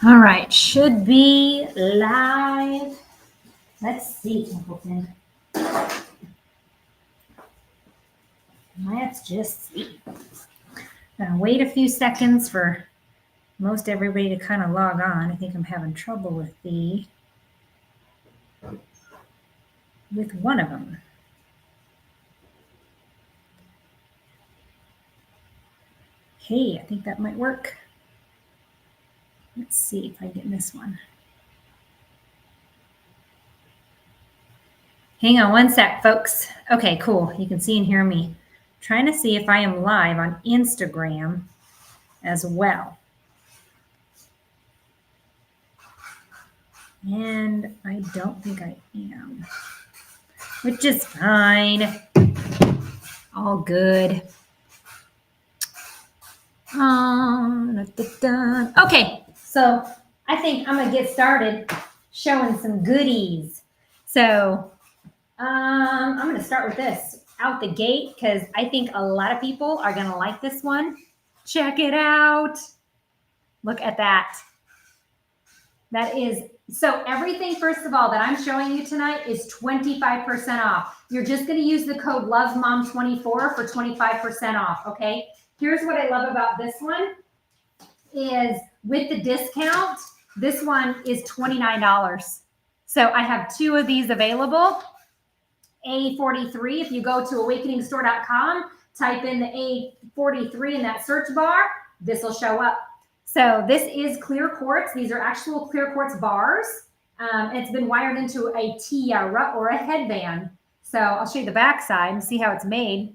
All right, should be live. Let's see, Templeton. Let's just see. Gonna wait a few seconds for most everybody to kind of log on. I think I'm having trouble with one of them. Hey, I think that might work. Let's see if I get this one. Hang on one sec, folks. Okay, cool. You can see and hear me. Trying to see if I am live on Instagram as well. And I don't think I am, which is fine. All good. Okay, so I think I'm gonna get started showing some goodies. So I'm gonna start with this out the gate because I think a lot of people are gonna like this one. Check it out. Look at that. That is, so everything, first of all, that I'm showing you tonight is 25% off. You're just going to use the code LOVEMOM24 for 25% off, okay? Here's what I love about this one is with the discount, this one is $29. So I have two of these available. A43, if you go to awakeningstore.com, type in the A43 in that search bar, this will show up. So this is clear quartz. These are actual clear quartz bars. It's been wired into a tiara or a headband. So I'll show you the back side and see how it's made.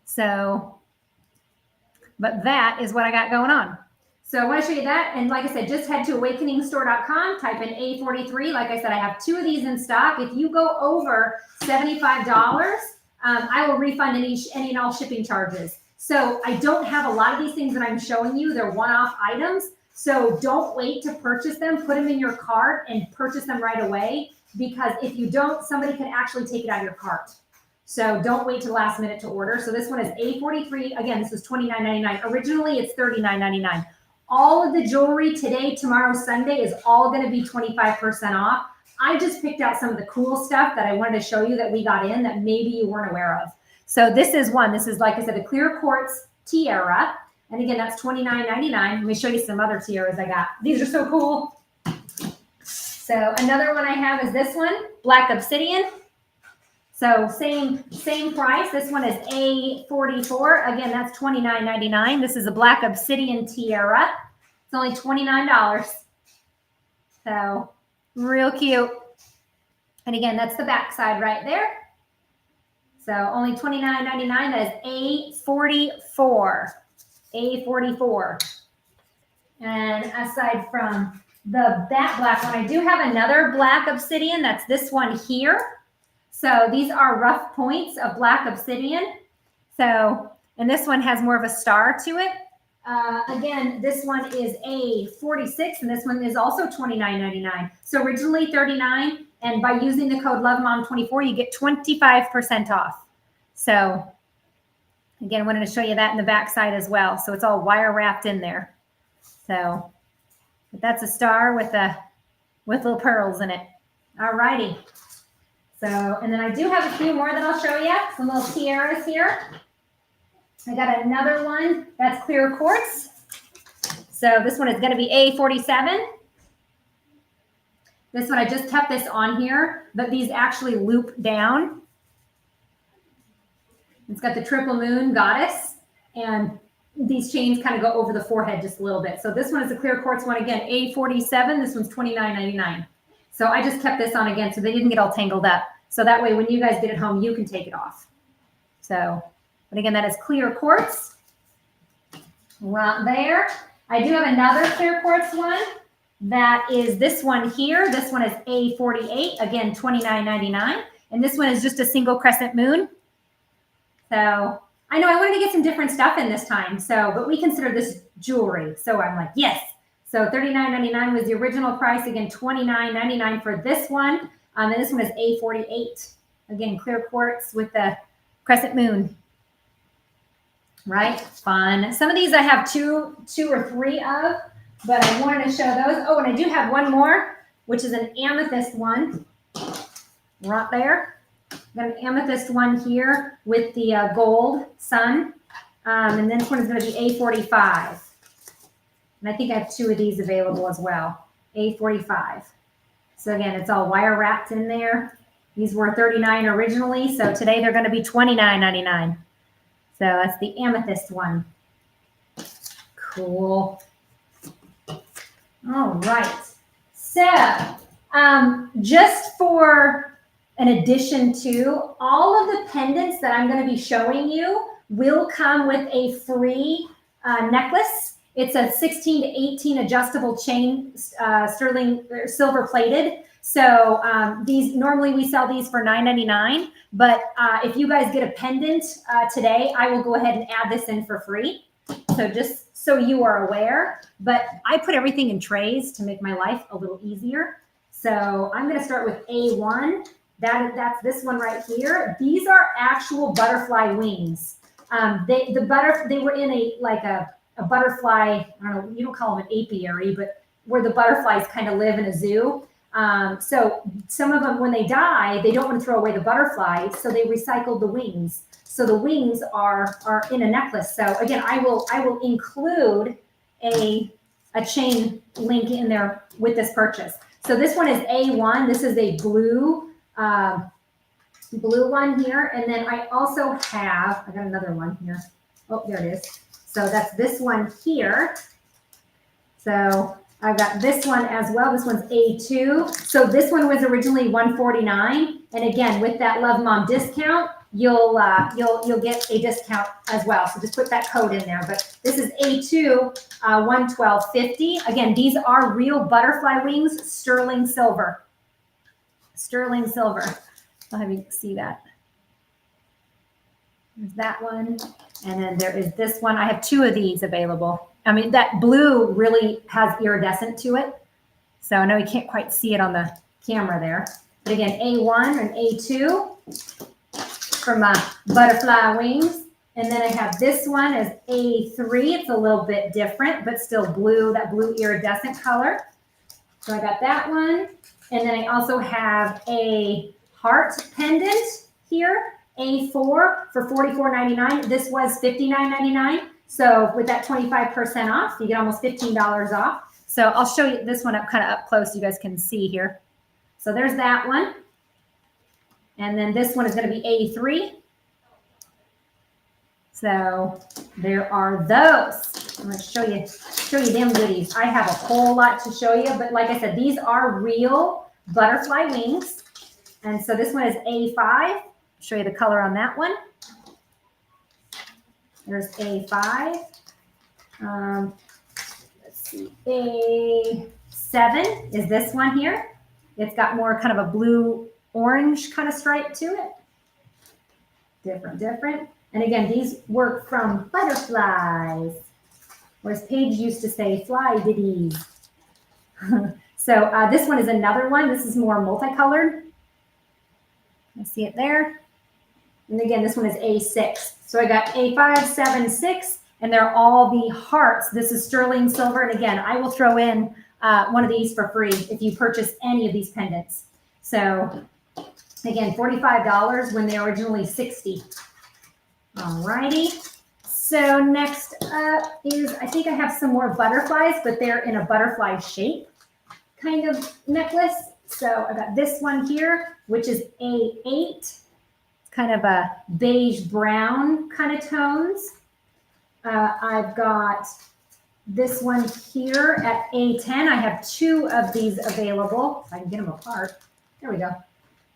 So, but that is what I got going on. So I want to show you that. And like I said, just head to awakeningstore.com, type in A43. Like I said, I have two of these in stock. If you go over $75, I will refund any and all shipping charges. So I don't have a lot of these things that I'm showing you. They're one-off items. So don't wait to purchase them. Put them in your cart and purchase them right away. Because if you don't, somebody can actually take it out of your cart. So don't wait till last minute to order. So this one is A43. Again, this is $29.99. Originally, it's $39.99. All of the jewelry today, tomorrow, Sunday is all going to be 25% off. I just picked out some of the cool stuff that I wanted to show you that we got in that maybe you weren't aware of. So this is one. This is, like I said, a clear quartz tiara. And again, that's $29.99. Let me show you some other tiaras I got. These are so cool. So another one I have is this one, black obsidian. So same price. This one is A44. Again, that's $29.99. This is a black obsidian tiara. It's only $29. So real cute. And again, that's the back side right there. So only $29.99. That is A44. A44. And aside from that black one, I do have another black obsidian. That's this one here. So these are rough points of black obsidian. So, and this one has more of a star to it. Again, this one is A46, and this one is also $29.99. So originally $39, and by using the code LOVEMOM24, you get 25% off. So again, I wanted to show you that in the back side as well. So it's all wire wrapped in there. So, but that's a star with little pearls in it. All righty. So, and then I do have a few more that I'll show you. Some little tiaras here. I got another one that's clear quartz. So this one is going to be A47. This one, I just kept this on here, but these actually loop down. It's got the triple moon goddess, and these chains kind of go over the forehead just a little bit. So this one is a clear quartz one again, A47. This one's $29.99. So I just kept this on again so they didn't get all tangled up. So that way when you guys get it home, you can take it off. So, but again, that is clear quartz right there. I do have another clear quartz one. That is this one here. This one is A48, again, $29.99. And this one is just a single crescent moon. So I know I wanted to get some different stuff in this time. So, but we consider this jewelry. So I'm like, yes. So $39.99 was the original price. Again, $29.99 for this one. And this one is A48. Again, clear quartz with the crescent moon. Right? Fun. Some of these I have two or three of. but I wanted to show those. Oh, and I do have one more, which is an amethyst one right there. Got an amethyst one here with the gold sun. And then this one is going to be A45. And I think I have 2 of these available as well. A45. So again, it's all wire wrapped in there. These were $39 originally, so today they're going to be $29.99. So that's the amethyst one. Cool. All right. So just for an addition to, all of the pendants that I'm going to be showing you will come with a free necklace. It's a 16 to 18 adjustable chain, sterling silver plated. So these, normally we sell these for $9.99, but if you guys get a pendant today, I will go ahead and add this in for free. So just so you are aware, but I put everything in trays to make my life a little easier. So I'm going to start with A1. That's this one right here. These are actual butterfly wings. They were in a butterfly, I don't know, you don't call them an apiary, but where the butterflies kind of live in a zoo. So some of them, when they die, they don't want to throw away the butterflies, so they recycled the wings. So the wings are in a necklace. So again, I will include a chain link in there with this purchase. So this one is A1. This is a blue one here. And then I also have, I got another one here. Oh, there it is. So that's this one here. So I've got this one as well. This one's A2. So this one was originally $149. And again, with that Love Mom discount, you'll get a discount as well. So just put that code in there. But this is A2, $112.50. Again, these are real butterfly wings, sterling silver. Sterling silver. I'll have you see that. There's that one. And then there is this one. I have 2 of these available. I mean, that blue really has iridescent to it. So I know you can't quite see it on the camera there. But again, A1 and A2 from Butterfly Wings. And then I have this one as A3. It's a little bit different, but still blue, that blue iridescent color. So I got that one. And then I also have a heart pendant here, A4 for $44.99. This was $59.99. So with that 25% off, you get almost $15 off. So I'll show you this one kind of up close so you guys can see here. So there's that one. And then this one is going to be A3. So there are those. I'm going to show you them goodies. I have a whole lot to show you, but like I said, these are real butterfly wings. And so this one is A5. I'll show you the color on that one. There's A5. Let's see. A7 is this one here. It's got more kind of a blue-orange kind of stripe to it. Different. And again, these work from butterflies. Whereas Paige used to say fly diddies. So this one is another one. This is more multicolored. You see it there. And again, this one is A6. So I got A5, 7, 6, and they're all the hearts. This is sterling silver. And again, I will throw in one of these for free if you purchase any of these pendants. So again, $45 when they're originally $60. All righty. So next up is, I think I have some more butterflies, but they're in a butterfly shape kind of necklace. So I got this one here, which is A8. It's kind of a beige brown kind of tones. I've got this one here at A10. I have 2 of these available. If I can get them apart. There we go.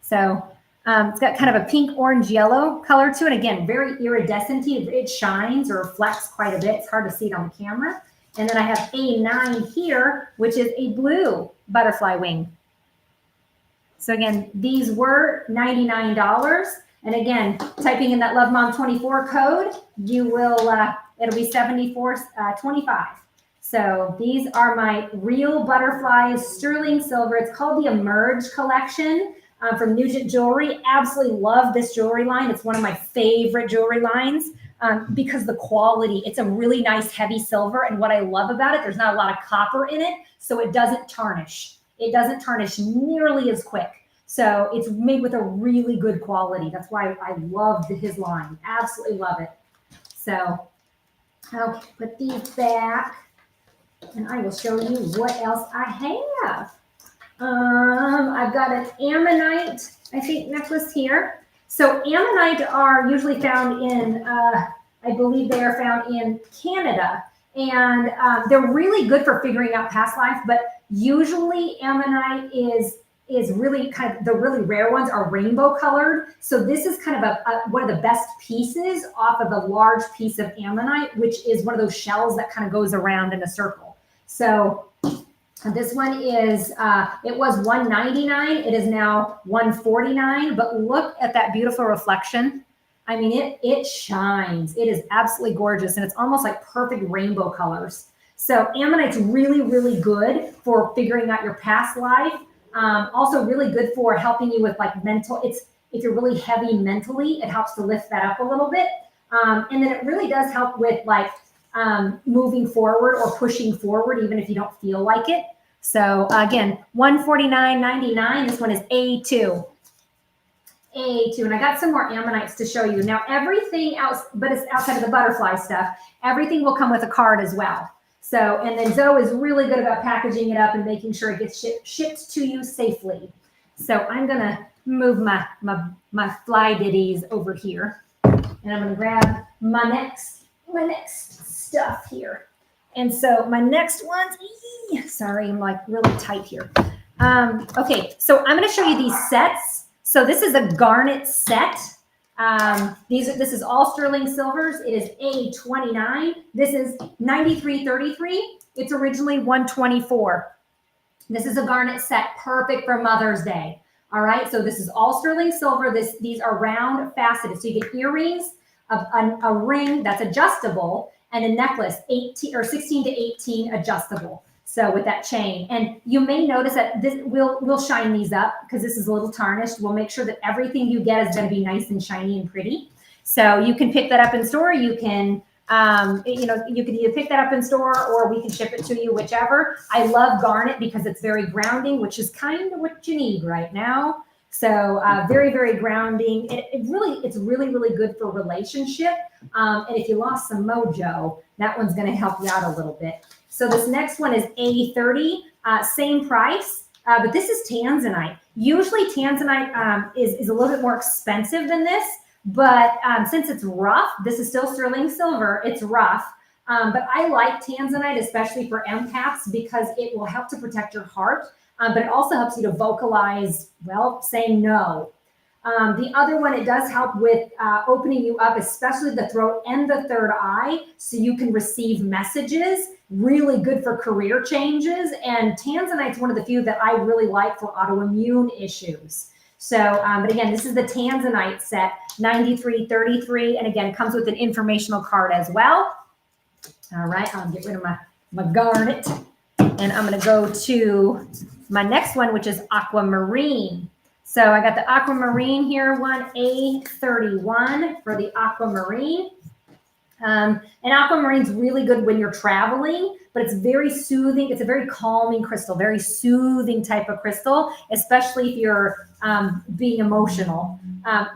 So it's got kind of a pink, orange, yellow color to it. Again, very iridescent. It shines or reflects quite a bit. It's hard to see it on the camera. And then I have A9 here, which is a blue butterfly wing. So again, these were $99. And again, typing in that Love Mom 24 code, you will, it'll be $74.25. So these are my real butterflies, sterling silver. It's called the Emerge collection from Nugent Jewelry. Absolutely love this jewelry line. It's one of my favorite jewelry lines. because the quality, it's a really nice heavy silver. And what I love about it, there's not a lot of copper in it, so it doesn't tarnish. It doesn't tarnish nearly as quick. So it's made with a really good quality. That's why I love his line. Absolutely love it. So I'll put these back and I will show you what else I have. I've got an ammonite, I think, necklace here. So ammonite are usually found in, I believe they are found in Canada. And they're really good for figuring out past life, but usually ammonite is really kind of, the really rare ones are rainbow colored. So this is kind of one of the best pieces off of a large piece of ammonite, which is one of those shells that kind of goes around in a circle. So this one is, it was $199. It is now $149, but look at that beautiful reflection. I mean, it shines. It is absolutely gorgeous. And it's almost like perfect rainbow colors. So ammonite's really, really good for figuring out your past life. Also really good for helping you with like mental, if you're really heavy mentally, it helps to lift that up a little bit. And then it really does help with like moving forward or pushing forward, even if you don't feel like it. So again, $149.99. This one is A2. A2. And I got some more ammonites to show you. Now everything else, but it's outside of the butterfly stuff, everything will come with a card as well. So, and then Zoe is really good about packaging it up and making sure it gets shipped to you safely. So I'm going to move my fly ditties over here. And I'm going to grab my next stuff here. And so my next ones, sorry, I'm like really tight here. Okay, so I'm going to show you these sets. So this is a garnet set. This is all sterling silvers. It is A29. This is 93.33. It's originally 124. This is a garnet set, perfect for Mother's Day. All right, so this is all sterling silver. These are round faceted. So you get earrings, a ring that's adjustable, and a necklace, 16 to 18 adjustable. So with that chain, and you may notice that this we'll shine these up because this is a little tarnished. We'll make sure that everything you get is going to be nice and shiny and pretty. So you can pick that up in store. You can, you can either pick that up in store or we can ship it to you, whichever. I love garnet because it's very grounding, which is kind of what you need right now. So very, very grounding. It's really, really good for relationship. And if you lost some mojo, that one's going to help you out a little bit. So this next one is A30, same price, but this is tanzanite. Usually tanzanite is a little bit more expensive than this, but since it's rough, this is still sterling silver, it's rough. But I like tanzanite, especially for empaths, because it will help to protect your heart, but it also helps you to vocalize, well, saying no. The other one, it does help with opening you up, especially the throat and the third eye, so you can receive messages. Really good for career changes. And tanzanite's one of the few that I really like for autoimmune issues. So, but again, this is the tanzanite set, 93.33, and again, comes with an informational card as well. All right, I'll get rid of my garnet, and I'm going to go to my next one, which is aquamarine. So I got the aquamarine here, one A31 for the aquamarine. And aquamarine's really good when you're traveling, but it's very soothing. It's a very calming crystal, very soothing type of crystal, especially if you're being emotional.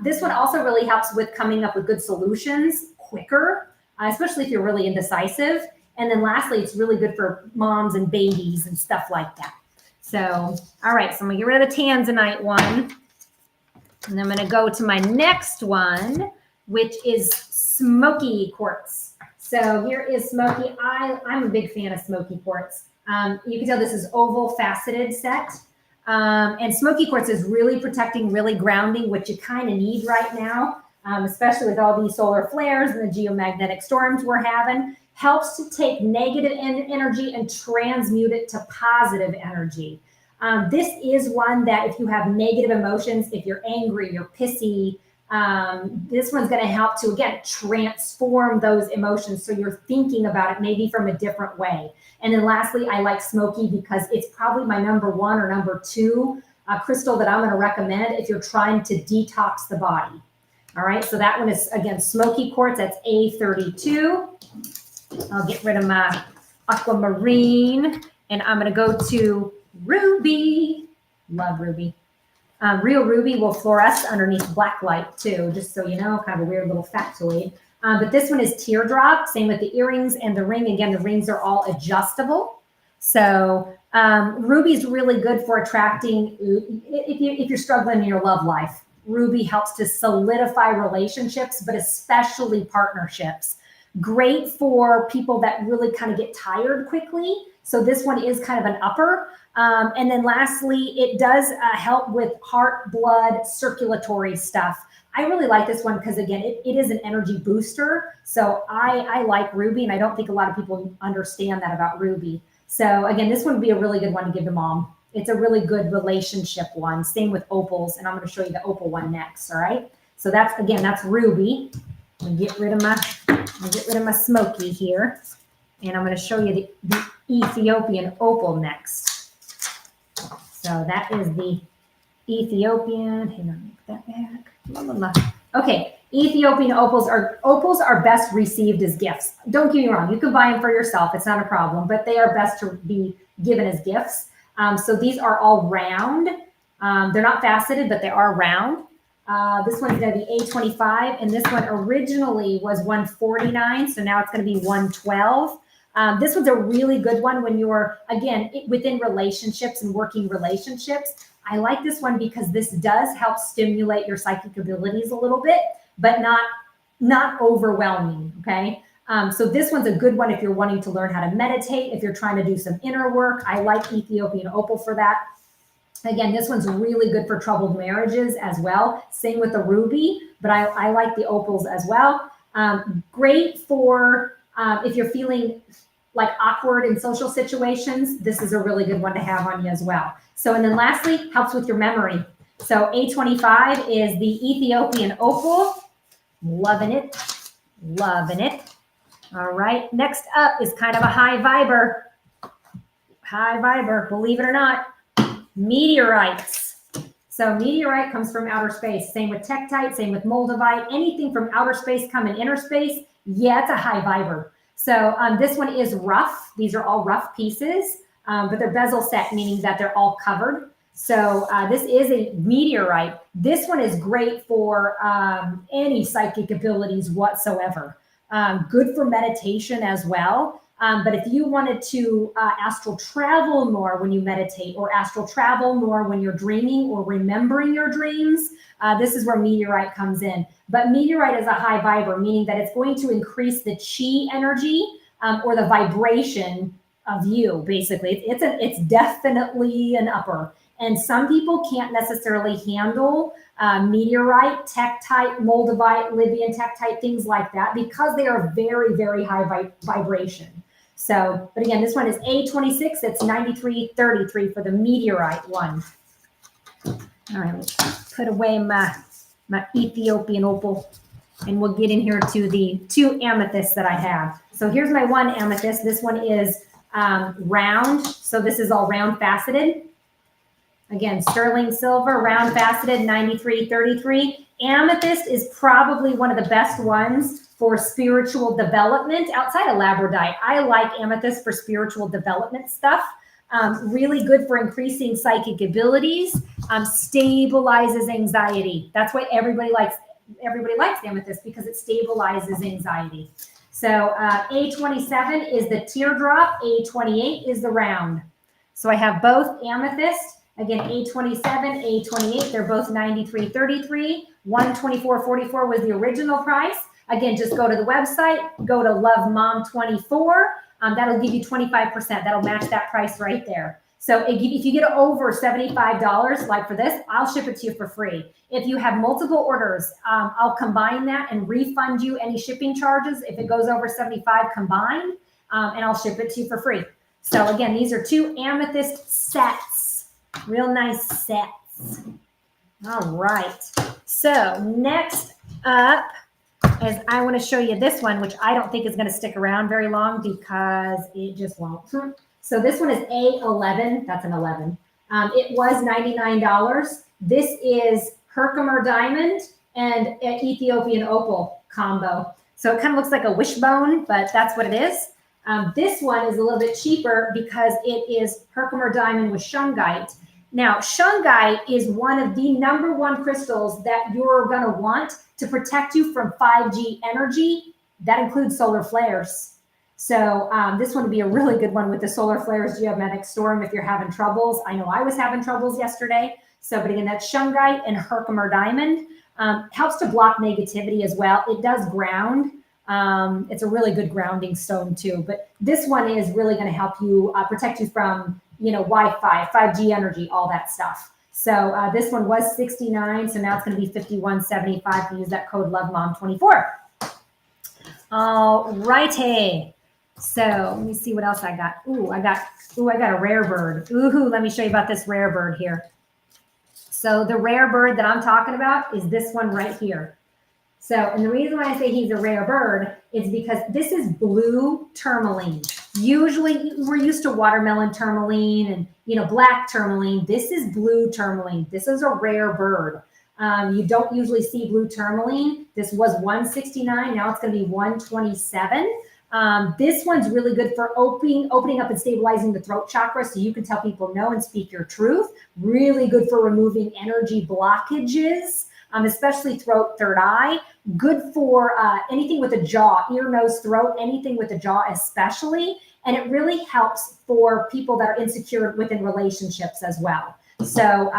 This one also really helps with coming up with good solutions quicker, especially if you're really indecisive. And then lastly, it's really good for moms and babies and stuff like that. So, all right, so I'm gonna get rid of the tanzanite one. And I'm gonna go to my next one, which is smoky quartz. So here is smoky. I'm a big fan of smoky quartz. You can tell this is oval faceted set. And smoky quartz is really protecting, really grounding, which you kind of need right now, especially with all these solar flares and the geomagnetic storms we're having. Helps to take negative energy and transmute it to positive energy. This is one that if you have negative emotions, if you're angry, you're pissy, this one's going to help to, again, transform those emotions. So you're thinking about it maybe from a different way. And then lastly, I like smoky because it's probably my number one or number two crystal that I'm going to recommend if you're trying to detox the body. All right, so that one is, again, smoky quartz. That's A32. I'll get rid of my aquamarine, and I'm going to go to ruby. Love ruby. Real ruby will fluoresce underneath black light too, just so you know, kind of a weird little factoid. But this one is teardrop, same with the earrings and the ring. Again, the rings are all adjustable. So ruby is really good for attracting, if you're struggling in your love life. Ruby helps to solidify relationships, but especially partnerships. Great for people that really kind of get tired quickly. So this one is kind of an upper. And then lastly, it does help with heart, blood, circulatory stuff. I really like this one because, again, it is an energy booster. So I like ruby, and I don't think a lot of people understand that about ruby. So again, this one would be a really good one to give to mom. It's a really good relationship one. Same with opals, and I'm going to show you the opal one next. All right. So that's, again, that's ruby. I'll get rid of my smoky here, and I'm going to show you the Ethiopian opal next. So that is the Ethiopian. Hang on, make that back. La, la, la. Okay, Ethiopian opals are best received as gifts. Don't get me wrong, you can buy them for yourself. It's not a problem, but they are best to be given as gifts. So these are all round. They're not faceted, but they are round. This one's going to be A25, and this one originally was 149, so now it's going to be 112. This one's a really good one when you're, again, within relationships and working relationships. I like this one because this does help stimulate your psychic abilities a little bit, but not overwhelming, okay? So this one's a good one if you're wanting to learn how to meditate, if you're trying to do some inner work. I like Ethiopian opal for that. Again, this one's really good for troubled marriages as well. Same with the ruby, but I like the opals as well. Great for if you're feeling like awkward in social situations. This is a really good one to have on you as well. So, and then lastly, helps with your memory. So A25 is the Ethiopian opal. Loving it. Loving it. All right. Next up is kind of a high viber. High viber, believe it or not. Meteorites. So meteorite comes from outer space. Same with tektite, same with moldavite. Anything from outer space come in inner space. Yeah, it's a high viber. So this one is rough. These are all rough pieces, but they're bezel set, meaning that they're all covered. So this is a meteorite. This one is great for any psychic abilities whatsoever. Good for meditation as well. But if you wanted to astral travel more when you meditate, or astral travel more when you're dreaming or remembering your dreams, this is where meteorite comes in. But meteorite is a high viber, meaning that it's going to increase the chi energy or the vibration of you, basically. It's definitely an upper. And some people can't necessarily handle meteorite, tektite, moldavite, Libyan tektite, things like that, because they are very, very high vibration. So, but again, this one is A26. It's 9333 for the meteorite one. All right, let's put away my Ethiopian opal, and we'll get in here to the two amethysts that I have. So here's my one amethyst. This one is round. So this is all round faceted. Again, sterling silver, round faceted, 9333. Amethyst is probably one of the best ones for spiritual development outside of labradorite. I like amethyst for spiritual development stuff. Really good for increasing psychic abilities. Stabilizes anxiety. That's why everybody likes amethyst, because it stabilizes anxiety. So A27 is the teardrop. A28 is the round. So I have both amethyst. Again, A27, A28, they're both 9333. 124.44 was the original price. Again, just go to the website, go to Love Mom 24. That'll give you 25%. That'll match that price right there. So if you get over $75, like for this, I'll ship it to you for free. If you have multiple orders, I'll combine that and refund you any shipping charges if it goes over 75 combined, and I'll ship it to you for free. So again, these are two amethyst sets. Real nice sets. All right. So next up is I want to show you this one, which I don't think is going to stick around very long because it just won't. So this one is A11. That's an 11. It was $99. This is Herkimer diamond. and an Ethiopian opal combo. So it kind of looks like a wishbone, but that's what it is. This one is a little bit cheaper because it is Herkimer diamond with shungite. Now, shungite is one of the #1 crystals that you're going to want to protect you from 5G energy. That includes solar flares. So this one would be a really good one with the solar flares, geomagnetic storm, if you're having troubles. I know I was having troubles yesterday. So, but again, that's shungite and Herkimer diamond. Helps to block negativity as well. It does ground. It's a really good grounding stone too. But this one is really going to help you protect you from, Wi-Fi, 5G energy, all that stuff. So this one was $69. So now it's going to be $51.75. Use that code LoveMom24. All righty. So let me see what else I got. I got a rare bird. Let me show you about this rare bird here. So the rare bird that I'm talking about is this one right here. So, and the reason why I say he's a rare bird is because this is blue tourmaline. Usually we're used to watermelon tourmaline and, black tourmaline. This is blue tourmaline. This is a rare bird. You don't usually see blue tourmaline. This was $169. Now it's going to be $127. This one's really good for opening up and stabilizing the throat chakra so you can tell people no and speak your truth. Really good for removing energy blockages, especially throat, third eye. Good for anything with the jaw, ear, nose, throat, anything with the jaw especially. And it really helps for people that are insecure within relationships as well. So,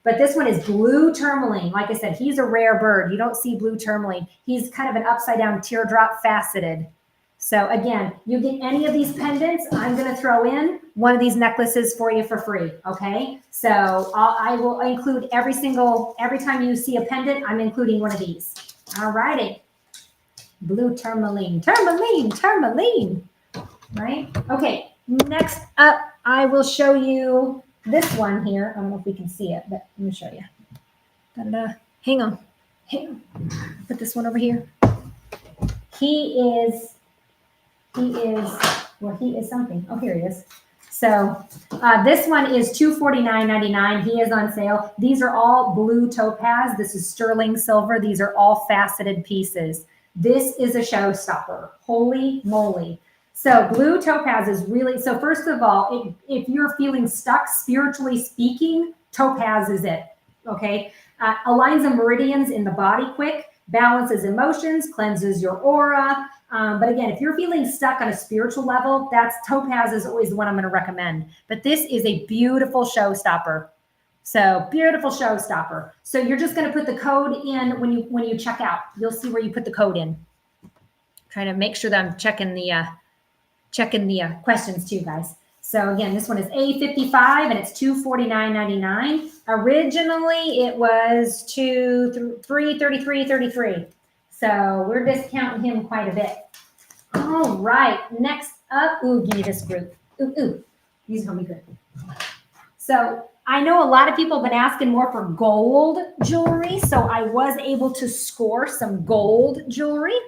but this one is blue tourmaline. Like I said, he's a rare bird. You don't see blue tourmaline. He's kind of an upside down teardrop faceted. So again, you get any of these pendants, I'm going to throw in one of these necklaces for you for free. Okay. So I will include every time you see a pendant, I'm including one of these. All righty. Blue tourmaline. Right. Okay. Next up, I will show you this one here. I don't know if we can see it, but let me show you. Da-da-da. Hang on. Put this one over here. He is something. Oh, here he is. So this one is $249.99. He is on sale. These are all blue topaz. This is sterling silver. These are all faceted pieces. This is a showstopper. Holy moly. So blue topaz is really, so first of all, if you're feeling stuck spiritually speaking, topaz is it. Okay. Aligns the meridians in the body quick, balances emotions, cleanses your aura. But again, if you're feeling stuck on a spiritual level, topaz is always the one I'm going to recommend. But this is a beautiful showstopper. So beautiful showstopper. So you're just going to put the code in when you check out. You'll see where you put the code in. Trying to make sure that I'm checking the questions too, guys. So again, this one is A55 and it's $249.99. Originally, it was $333.33. So we're discounting him quite a bit. All right, next up, give me this group. These are gonna be good. So I know a lot of people have been asking more for gold jewelry, so I was able to score some gold jewelry.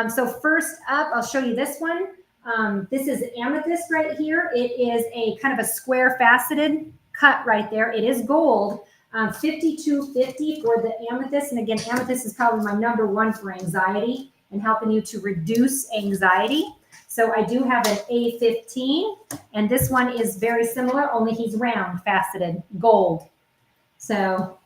So first up, I'll show you this one. This is amethyst right here. It is a kind of a square faceted cut right there. It is gold. $52.50 for the amethyst. And again, amethyst is probably my #1 for anxiety and helping you to reduce anxiety. So I do have an A15, and this one is very similar, only he's round, faceted, gold. So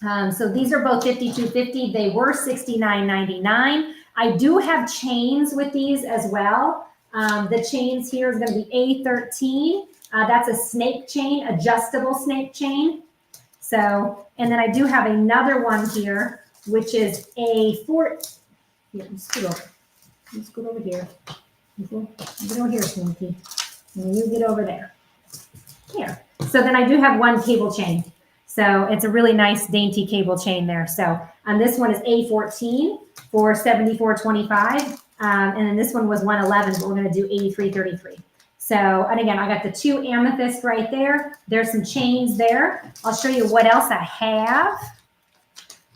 these are both $52.50. They were $69.99. I do have chains with these as well. The chains here is going to be A13. That's a snake chain, adjustable snake chain. So, and then I do have another one here, which is A4. Here, let's scoot over. Let's scoot over here. Get over here, Slinky. And you get over there. Here. So then I do have one cable chain. So it's a really nice, dainty cable chain there. So this one is A14 for $74.25. And then this one was $111, but we're going to do $83.33. So, and again, I got the 2 amethyst right there. There's some chains there. I'll show you what else I have.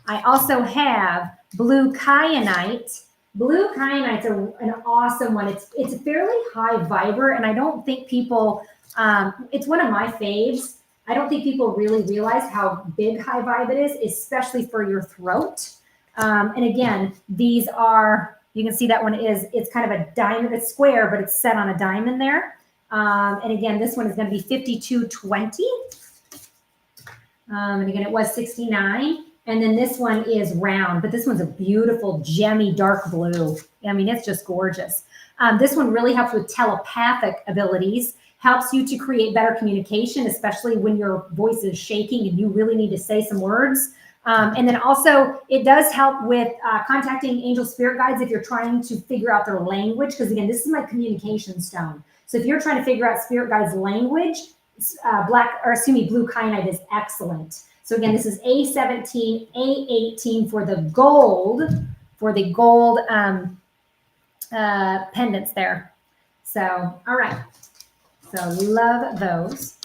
I also have blue kyanite. Blue kyanite's an awesome one. It's a fairly high fiber, and I don't think people, it's one of my faves. I don't think people really realize how big High Vibe it is, especially for your throat. And again, these are, you can see that one it's kind of a diamond, it's square, but it's set on a diamond there. And again, this one is going to be $52.20. And again, it was $69. And then this one is round, but this one's a beautiful gemmy dark blue. I mean, it's just gorgeous. This one really helps with telepathic abilities, helps you to create better communication, especially when your voice is shaking and you really need to say some words. And then also it does help with contacting angel spirit guides if you're trying to figure out their language. Because again, this is my communication stone. So if you're trying to figure out spirit guides' language, blue kyanite is excellent. So again, this is A17, A18 for the gold pendants there. So, all right. So love those.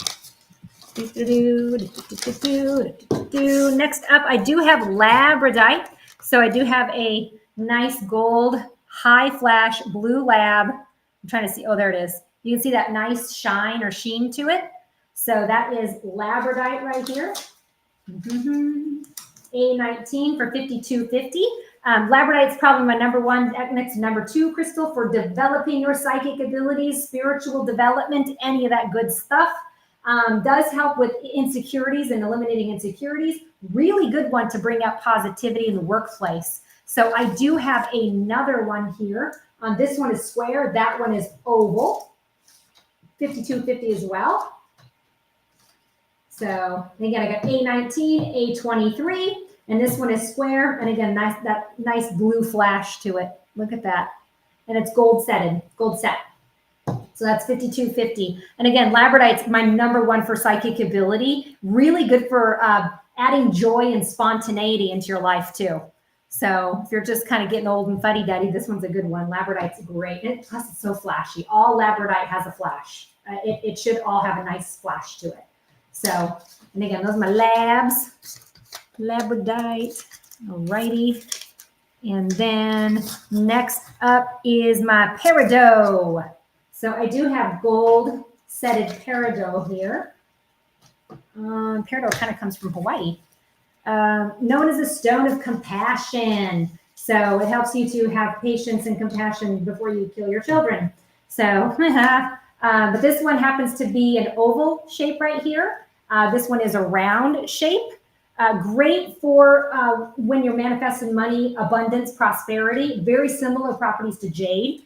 Next up, I do have labradite. So I do have a nice gold high flash blue lab. I'm trying to see. Oh, there it is. You can see that nice shine or sheen to it. So that is labradite right here. A19 for $52.50. Labradite is probably my number one, next to number two crystal for developing your psychic abilities, spiritual development, any of that good stuff. Does help with insecurities and eliminating insecurities. Really good one to bring out positivity in the workplace. So I do have another one here. This one is square. That one is oval. $52.50 as well. So again, I got A19, A23, and this one is square. And again, that nice blue flash to it. Look at that. And it's gold set. So that's $52.50. And again, labradite's my number one for psychic ability. Really good for adding joy and spontaneity into your life too. So if you're just kind of getting old and fuddy-duddy, this one's a good one. Labradite's great. And plus, it's so flashy. All labradite has a flash. It should all have a nice flash to it. So, and again, those are my labs. Labradite. Alrighty. And then next up is my peridot. So I do have gold setted peridot here. Peridot kind of comes from Hawaii. Known as a stone of compassion. So it helps you to have patience and compassion before you kill your children. So, but this one happens to be an oval shape right here. This one is a round shape. Great for when you're manifesting money, abundance, prosperity. Very similar properties to jade.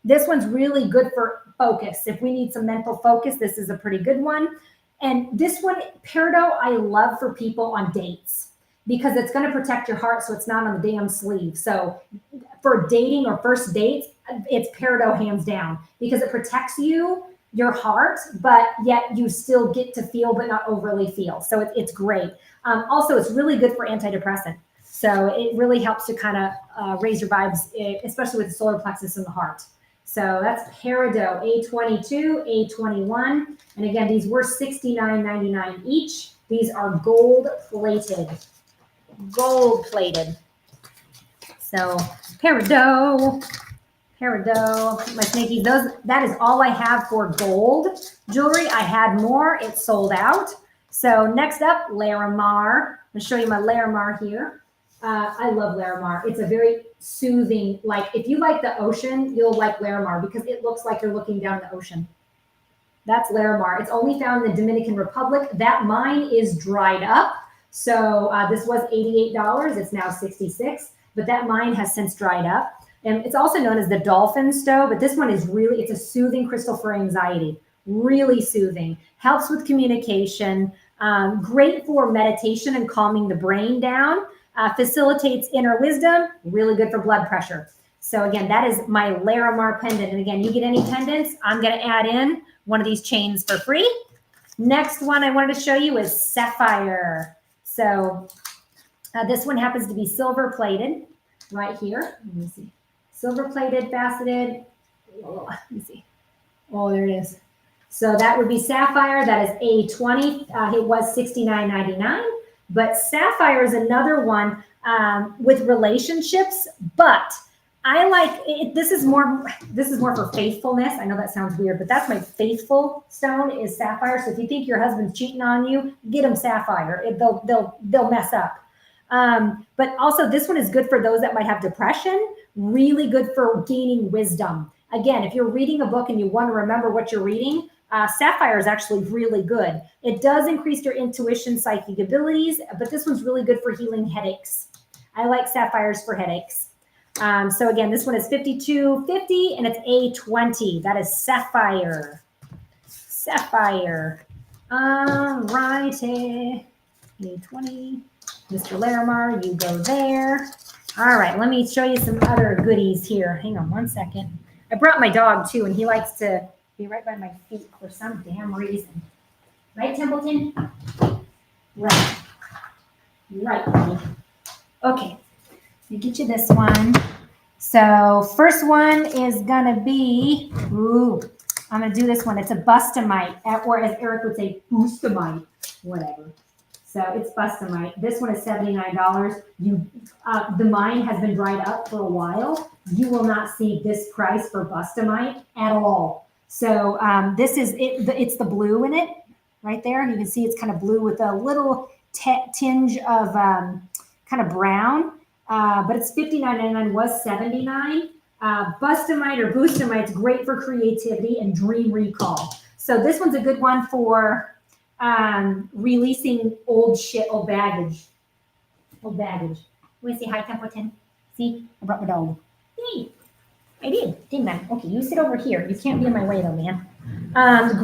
This one's really good for focus. If we need some mental focus, this is a pretty good one. And this one, peridot, I love for people on dates because it's going to protect your heart so it's not on the damn sleeve. So for dating or first dates, it's peridot hands down because it protects your heart, but yet you still get to feel but not overly feel. So it's great. Also, it's really good for antidepressant. So it really helps to kind of raise your vibes, especially with the solar plexus in the heart. So that's peridot, A22, A21. And again, these were $69.99 each. These are gold plated. Gold plated. So peridot, my snakies. That is all I have for gold jewelry. I had more. It sold out. So next up, Larimar. I'll show you my Larimar here. I love Larimar. It's a very soothing, like if you like the ocean, you'll like Larimar because it looks like you're looking down the ocean. That's Larimar. It's only found in the Dominican Republic. That mine is dried up. So this was $88. It's now $66, but that mine has since dried up. And it's also known as the dolphin stone, but this one is really, it's a soothing crystal for anxiety. Really soothing. Helps with communication. Great for meditation and calming the brain down. Facilitates inner wisdom, really good for blood pressure. So again, that is my Larimar pendant. And again, you get any pendants, I'm going to add in one of these chains for free. Next one I wanted to show you is sapphire. So this one happens to be silver plated right here. Let me see. Silver plated, faceted. Oh, let me see. Oh, there it is. So that would be sapphire. That is A20. It was $69.99. But sapphire is another one with relationships, but I like it. This is more for faithfulness. I know that sounds weird, but that's my faithful stone is sapphire. So if you think your husband's cheating on you, get him sapphire. They'll mess up. But also this one is good for those that might have depression. Really good for gaining wisdom. Again, if you're reading a book and you want to remember what you're reading, sapphire is actually really good. It does increase your intuition, psychic abilities, but this one's really good for healing headaches. I like sapphires for headaches. So again, this one is $52.50 and it's A20. That is sapphire. Sapphire. All righty. A20. Mr. Larimar, you go there. All right, let me show you some other goodies here. Hang on one second. I brought my dog too, and he likes to be right by my feet for some damn reason. Right, Templeton? Right. Right. Okay. Let me get you this one. So first one is gonna be, I'm gonna do this one. It's a bustamite, or as Eric would say, boostamite, whatever. So it's bustamite. This one is $79. The mine has been dried up for a while. You will not see this price for bustamite at all. So this is it. It's the blue in it right there. You can see it's kind of blue with a little tinge of kind of brown. But it's $59.99, was $79. Bustamite or boostamite is great for creativity and dream recall. So this one's a good one for releasing old baggage. Old baggage. Want to say hi, Templeton? See, I brought my dog. Hey, I did, didn't I? Okay, you sit over here. You can't be in my way though, man.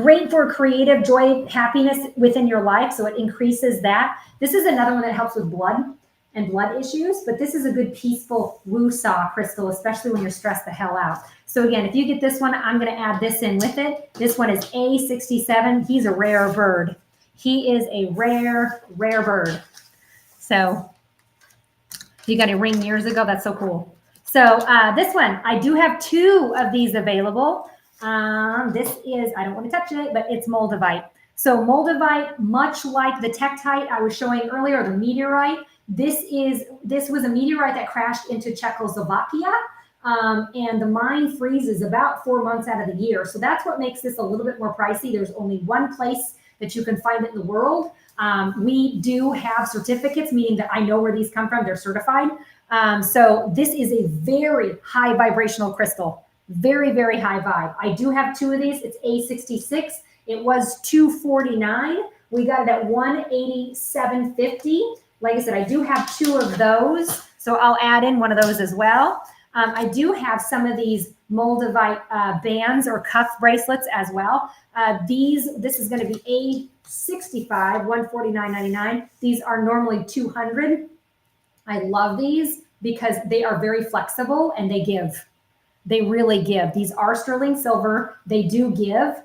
Great for creative joy, happiness within your life. So it increases that. This is another one that helps with blood and blood issues, but this is a good peaceful woo-saw crystal, especially when you're stressed the hell out. So again, if you get this one, I'm gonna add this in with it. This one is A67. He's a rare bird. He is a rare bird. So you got a ring years ago, that's so cool. So this one, I do have 2 of these available. This is, I don't wanna touch it, but it's Moldavite. So Moldavite, much like the Tektite I was showing earlier, the meteorite, this was a meteorite that crashed into Czechoslovakia, and the mine freezes about 4 months out of the year. So that's what makes this a little bit more pricey. There's only one place that you can find it in the world. We do have certificates, meaning that I know where these come from. They're certified. So this is a very high vibrational crystal, very, very high vibe. I do have 2 of these. It's A66. It was $249. We got it at $187.50. Like I said, I do have 2 of those, so I'll add in one of those as well. I do have some of these Moldavite bands or cuff bracelets as well. This is going to be A65, $149.99. These are normally $200. I love these because they are very flexible and they give. They really give. These are sterling silver. They do give.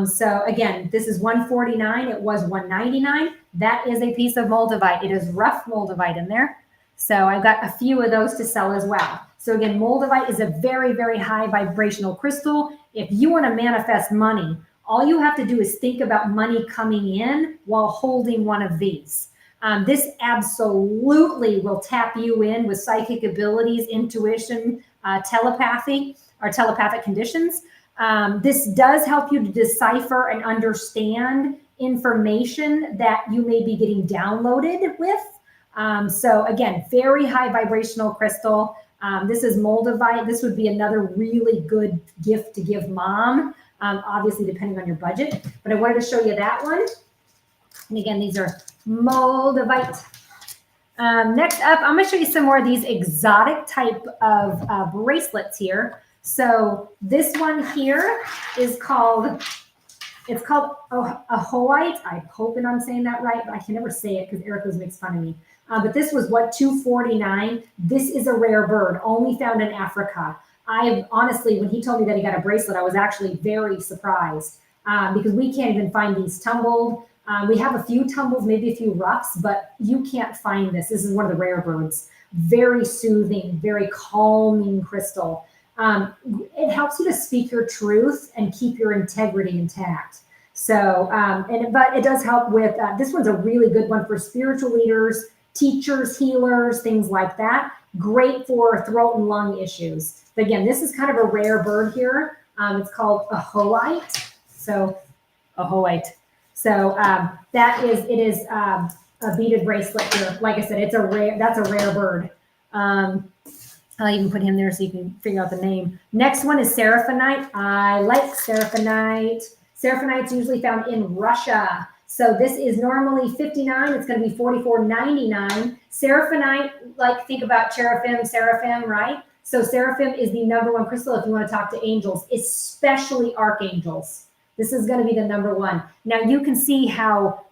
So again, this is $149. It was $199. That is a piece of Moldavite. It is rough Moldavite in there. So I've got a few of those to sell as well. So again, Moldavite is a very, very high vibrational crystal. If you want to manifest money, all you have to do is think about money coming in while holding one of these. This absolutely will tap you in with psychic abilities, intuition, telepathy, or telepathic conditions. This does help you to decipher and understand information that you may be getting downloaded with. So again, very high vibrational crystal. This is Moldavite. This would be another really good gift to give mom, obviously depending on your budget. But I wanted to show you that one. And again, these are Moldavite. Next up, I'm going to show you some more of these exotic type of bracelets here. So this one here is called, it's called a Hoite. I'm hoping I'm saying that right, but I can never say it because Eric always makes fun of me. But this was what, $249. This is a rare bird, only found in Africa. I honestly, when he told me that he got a bracelet, I was actually very surprised because we can't even find these tumbled. We have a few tumbles, maybe a few roughs, but you can't find this. This is one of the rare birds. Very soothing, very calming crystal. It helps you to speak your truth and keep your integrity intact. So, but it does help with, this one's a really good one for spiritual leaders, teachers, healers, things like that. great for throat and lung issues. But again, this is kind of a rare bird here. It's called a ahoite. So ahoite. So it is a beaded bracelet here. Like I said, that's a rare bird. I'll even put him there so you can figure out the name. Next one is Seraphinite. I like Seraphinite. Seraphinite's usually found in Russia. So this is normally $59. It's going to be $44.99. Seraphinite, like think about seraphim, right? So seraphim is the #1 crystal if you want to talk to angels, especially archangels. This is going to be the #1. Now you can see how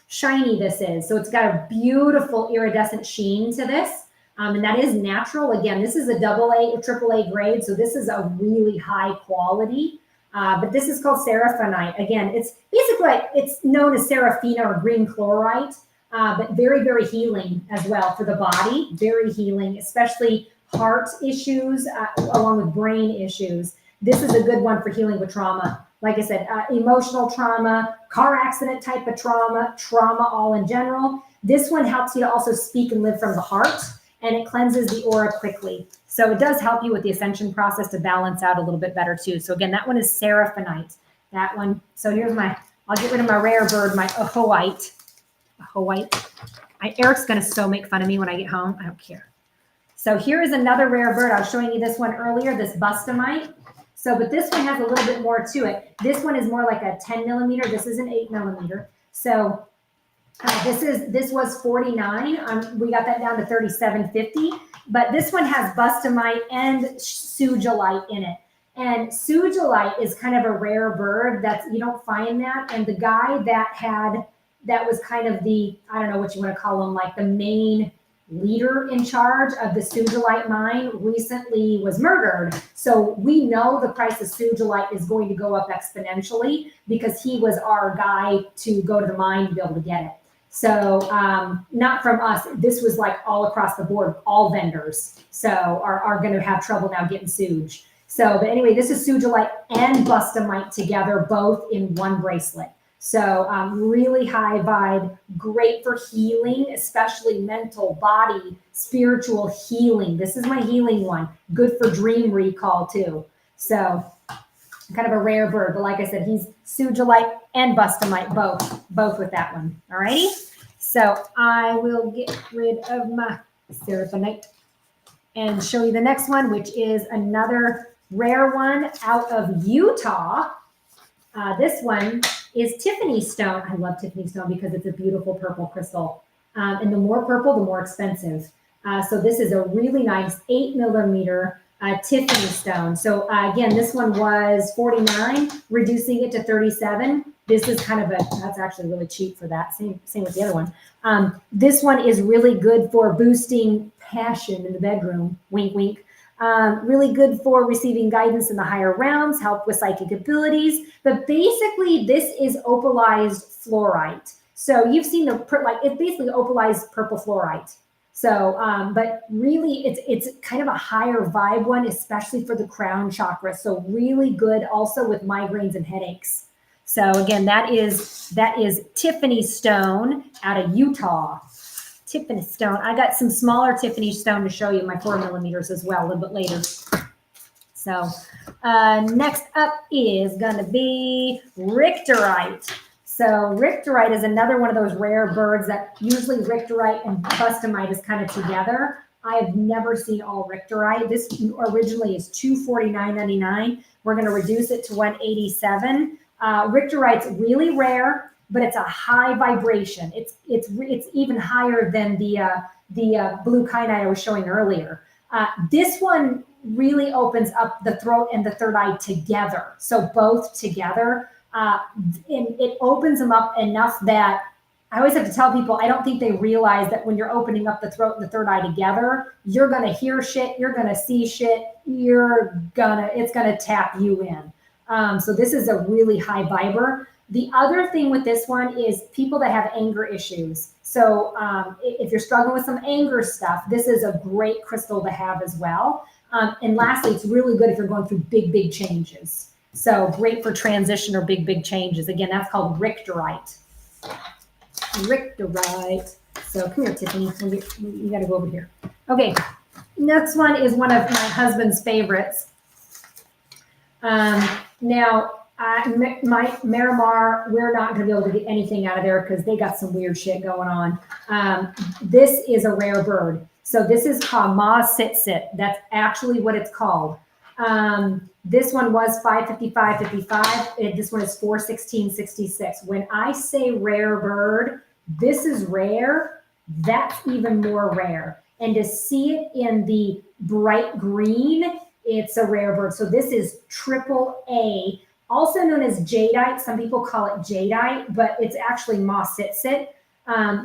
shiny this is. So it's got a beautiful iridescent sheen to this. And that is natural. Again, this is a AA or AAA grade, so this is a really high quality. But this is called Seraphinite. Again, it's basically it's known as Seraphina or green chlorite, but very, very healing as well for the body. Very healing, especially heart issues along with brain issues. This is a good one for healing with trauma. Like I said, emotional trauma, car accident type of trauma all in general. This one helps you to also speak and live from the heart. And it cleanses the aura quickly. So it does help you with the ascension process to balance out a little bit better too. So again, that one is Seraphinite. That one. So here's I'll get rid of my rare bird, my ahoite. Eric's going to so make fun of me when I get home. I don't care. So here is another rare bird. I was showing you this one earlier, this Bustamite. So, but this one has a little bit more to it. This one is more like a 10 millimeter. This is an 8 millimeter. So this was $49. We got that down to $37.50. But this one has Bustamite and Sugilite in it. And Sugilite is kind of a rare bird you don't find that. And the guy that was kind of the, I don't know what you want to call him, like the main leader in charge of the Sugilite mine recently was murdered. So we know the price of Sugilite is going to go up exponentially because he was our guy to go to the mine to be able to get it. So not from us. This was like all across the board. All vendors are going to have trouble now getting Suge. So, but anyway, this is Sugilite and Bustamite together, both in one bracelet. So really high vibe, great for healing, especially mental, body, spiritual healing. This is my healing one. Good for dream recall too. So kind of a rare bird, but like I said, he's Sugilite and Bustamite, both with that one. All righty. So I will get rid of my Seraphinite and show you the next one, which is another rare one out of Utah. This one is Tiffany stone. I love Tiffany stone because it's a beautiful purple crystal. And the more purple, the more expensive. So this is a really nice 8 millimeter Tiffany stone. So again, this one was $49, reducing it to $37. This is kind of that's actually really cheap for that. Same with the other one. This one is really good for boosting passion in the bedroom. Wink, wink. Really good for receiving guidance in the higher realms, help with psychic abilities. But basically, this is opalized fluorite. So you've seen it's basically opalized purple fluorite. So, but really, it's kind of a higher vibe one, especially for the crown chakra. So really good also with migraines and headaches. So again, that is Tiffany stone out of Utah. Tiffany stone. I got some smaller Tiffany stone to show you, my 4 millimeters as well, a little bit later. So next up is going to be Richterite. So Richterite is another one of those rare birds that usually Richterite and Bustamite is kind of together. I have never seen all Richterite. This originally is $249.99. We're going to reduce it to $187. Richterite's really rare, but it's a high vibration. It's even higher than the blue kyanite I was showing earlier. This one really opens up the throat and the third eye together. So both together. And it opens them up enough that I always have to tell people, I don't think they realize that when you're opening up the throat and the third eye together, you're going to hear shit, you're going to see shit, it's going to tap you in. So this is a really high viber. The other thing with this one is people that have anger issues. So if you're struggling with some anger stuff, this is a great crystal to have as well. And lastly, it's really good if you're going through big changes. So great for transition or big changes. Again, that's called Richterite. Richterite. So come here, Tiffany. You got to go over here. Okay. Next one is one of my husband's favorites. Now, my Miramar, we're not going to be able to get anything out of there because they got some weird shit going on. This is a rare bird. So this is called Ma Sit Sit. That's actually what it's called. This one was 555.55. This one is 416.66. When I say rare bird, this is rare. That's even more rare. And to see it in the bright green, it's a rare bird. So this is AAA, also known as jadeite. Some people call it jadeite, but it's actually Ma Sit Sit.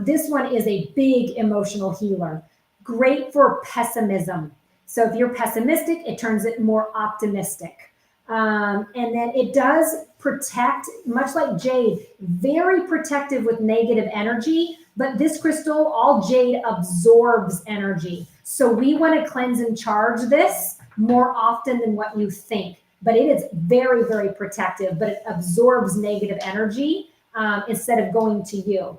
This one is a big emotional healer. Great for pessimism. So if you're pessimistic, it turns it more optimistic. And then it does protect, much like jade, very protective with negative energy. But this crystal, all jade absorbs energy. So we want to cleanse and charge this more often than what you think. But it is very, very protective, but it absorbs negative energy instead of going to you.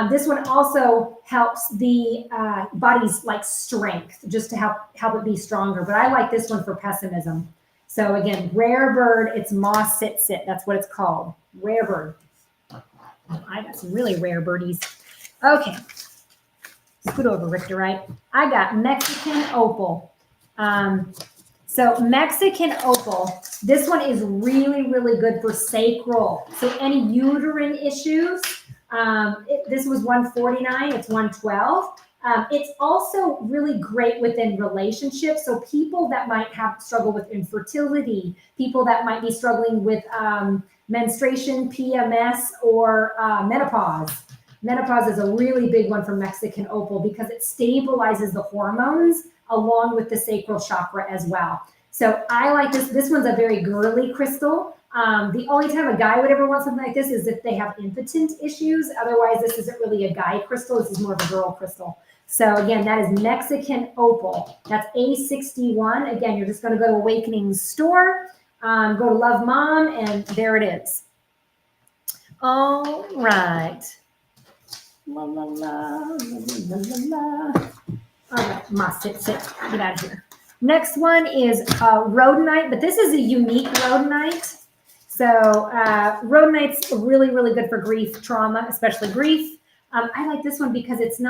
This one also helps the body's like strength, just to help it be stronger. But I like this one for pessimism. So again, rare bird, it's Ma Sit Sit. That's what it's called, rare bird. I got some really rare birdies. Okay, scoot over, Richter, right? I got Mexican opal. So Mexican opal, this one is really, really good for sacral. So any uterine issues, this was $149, it's $112. It's also really great within relationships. So people that might have struggle with infertility, people that might be struggling with menstruation, PMS, or menopause. Menopause is a really big one for Mexican opal because it stabilizes the hormones along with the sacral chakra as well. So I like this. This one's a very girly crystal. The only time a guy would ever want something like this is if they have impotent issues. Otherwise, this isn't really a guy crystal. This is more of a girl crystal. So again, that is Mexican opal. That's A61. Again, you're just going to go to Awakening store, go to Love Mom, and there it is. All right. La, la, la, la, la, la. All right, must sit. Get out of here. Next one is rhodonite, but this is a unique rhodonite. So rhodonite's really, really good for grief, trauma, especially grief. I like this one because it's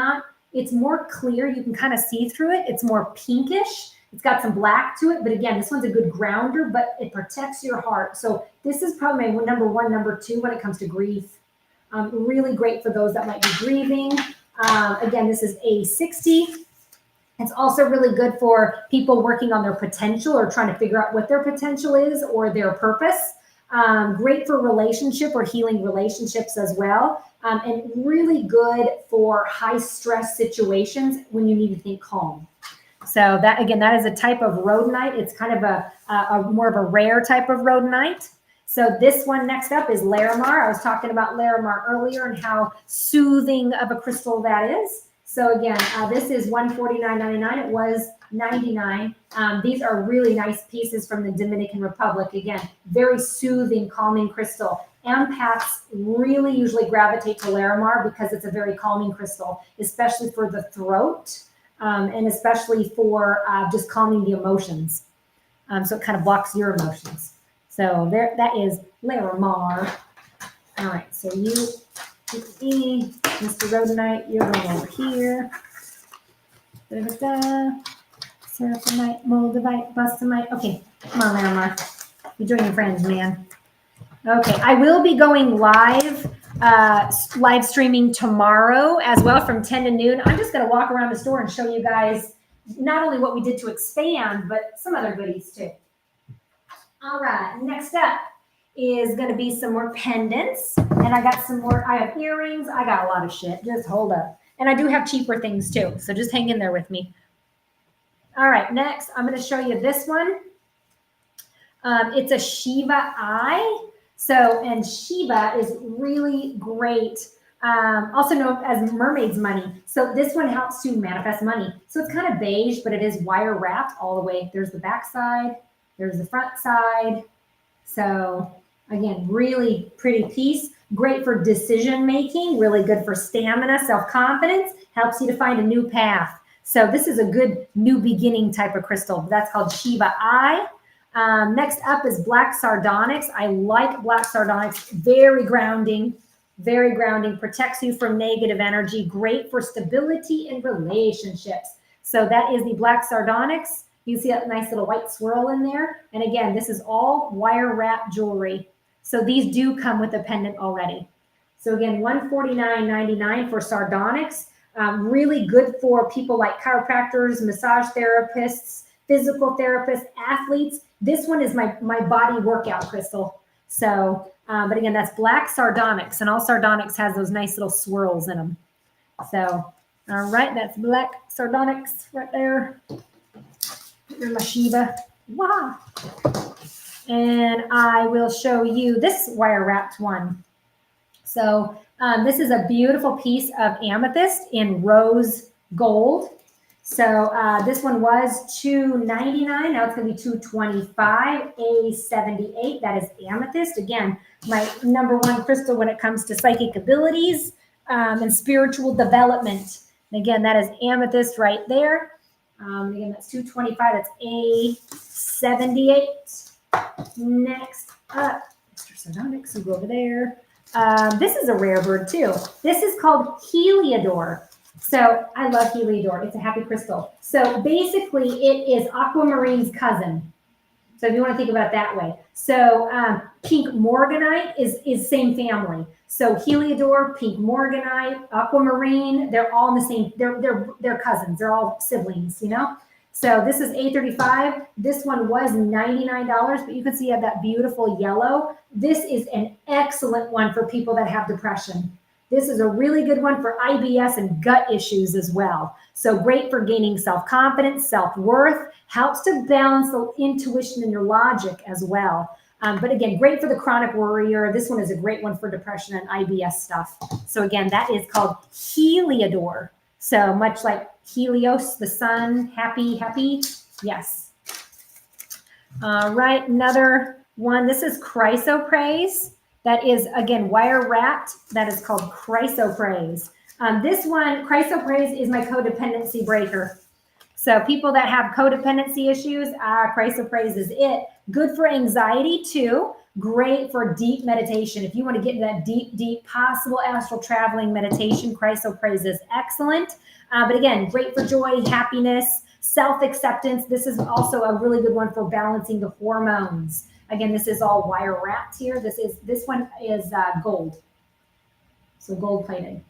more clear. You can kind of see through it. It's more pinkish. It's got some black to it, but again, this one's a good grounder, but it protects your heart. So this is probably my number one, number two when it comes to grief. Really great for those that might be grieving. Again, this is A60. It's also really good for people working on their potential or trying to figure out what their potential is or their purpose. Great for relationship or healing relationships as well. And really good for high stress situations when you need to think calm. So that, again, that is a type of rhodonite. It's kind of a more of a rare type of rhodonite. So this one next up is Larimar. I was talking about Larimar earlier and how soothing of a crystal that is. So again, this is $149.99. It was $99. These are really nice pieces from the Dominican Republic. Again, very soothing, calming crystal. Empaths really usually gravitate to Larimar because it's a very calming crystal, especially for the throat and especially for just calming the emotions. So it kind of blocks your emotions. So there, that is Larimar. All right, so you, Mr. Rhodonite, you're going over here. Seraphimite, Moldavite, Bustamite. Okay, come on, Larimar. You join your friends, man. Okay, I will be going live streaming tomorrow as well from 10 to noon. I'm just going to walk around the store and show you guys not only what we did to expand, but some other goodies too. All right, next up is going to be some more pendants. And I got some more, I have earrings. I got a lot of shit. Just hold up. And I do have cheaper things too. So just hang in there with me. All right, next I'm going to show you this one. It's a Shiva eye. So, and Shiva is really great. Also known as mermaid's money. So this one helps to manifest money. So it's kind of beige, but it is wire wrapped all the way. There's the back side. There's the front side. So again, really pretty piece. great for decision making, really good for stamina, self-confidence, helps you to find a new path. So this is a good new beginning type of crystal. That's called Shiva Eye. Next up is black sardonyx. I like black sardonyx, very grounding, protects you from negative energy, great for stability in relationships. So that is the black sardonyx. You see that nice little white swirl in there. And again, this is all wire wrap jewelry. So these do come with a pendant already. So again, $149.99 for sardonyx. Really good for people like chiropractors, massage therapists, physical therapists, athletes. This one is my body workout crystal. So, but again, that's black sardonyx, and all sardonyx has those nice little swirls in them. So, all right, that's black sardonyx right there. Here's my Shiva. Wow. And I will show you this wire wrapped one. So this is a beautiful piece of amethyst in rose gold. So this one was $299. Now it's going to be $225. A78. That is amethyst. Again, my number one crystal when it comes to psychic abilities and spiritual development. And again, that is amethyst right there. Again, that's $225. That's A78. Next up, Mr. Sardonyx, you go over there. This is a rare bird too. This is called Heliodor. So I love Heliodor. It's a happy crystal. So basically it is aquamarine's cousin. So if you want to think about it that way. So pink morganite is same family. So Heliodor, pink morganite, aquamarine, they're all in the same, they're cousins. They're all siblings, you know? So this is A35. This one was $99, but you can see I have that beautiful yellow. This is an excellent one for people that have depression. This is a really good one for IBS and gut issues as well. So great for gaining self-confidence, self-worth, helps to balance the intuition and your logic as well. But again, great for the chronic worrier. This one is a great one for depression and IBS stuff. So again, that is called Heliodor. So much like Helios, the sun, happy. Yes. All right, another one. This is chrysoprase. That is, again, wire wrapped. That is called chrysoprase. This one, chrysoprase, is my codependency breaker. So people that have codependency issues, chrysoprase is it. Good for anxiety too. Great for deep meditation. If you want to get into that deep possible astral traveling meditation, chrysoprase is excellent. But again, great for joy, happiness, self-acceptance. This is also a really good one for balancing the hormones. Again, this is all wire wrapped here. This one is gold. So gold plated.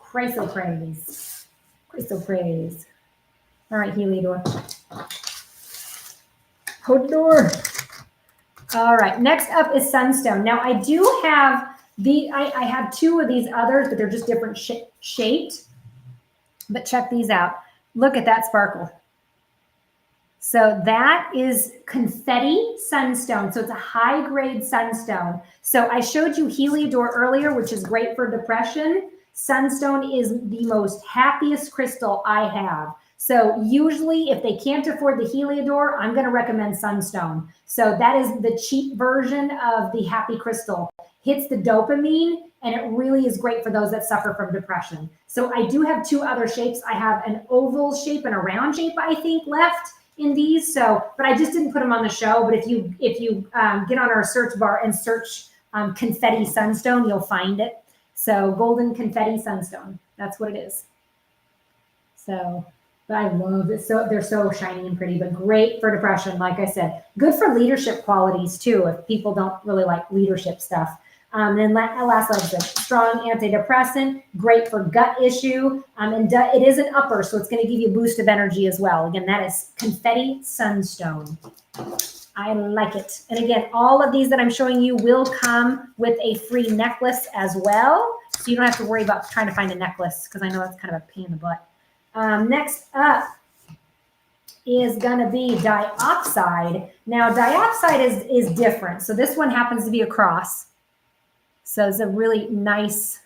Chrysoprase. Chrysoprase. All right, Heliodor. Hodor. All right, next up is sunstone. Now I do have I have two of these others, but they're just different shaped. But check these out. Look at that sparkle. So that is confetti sunstone. So it's a high grade sunstone. So I showed you Heliodor earlier, which is great for depression. Sunstone is the most happiest crystal I have. So usually if they can't afford the Heliodor, I'm going to recommend sunstone. So that is the cheap version of the happy crystal. Hits the dopamine, and it really is great for those that suffer from depression. So I do have two other shapes. I have an oval shape and a round shape, I think, left in these. So, but I just didn't put them on the show. But if you get on our search bar and search confetti sunstone, you'll find it. So golden confetti sunstone, that's what it is. So, but I love it. So they're so shiny and pretty, but great for depression. Like I said, good for leadership qualities too. If people don't really like leadership stuff. And last, like I said, strong antidepressant, great for gut issue. And it is an upper, so it's going to give you a boost of energy as well. Again, that is confetti sunstone. I like it. And again, all of these that I'm showing you will come with a free necklace as well. So you don't have to worry about trying to find a necklace, because I know that's kind of a pain in the butt. Next up is going to be diopside. Now, diopside is different. So this one happens to be a cross. So it's a really nice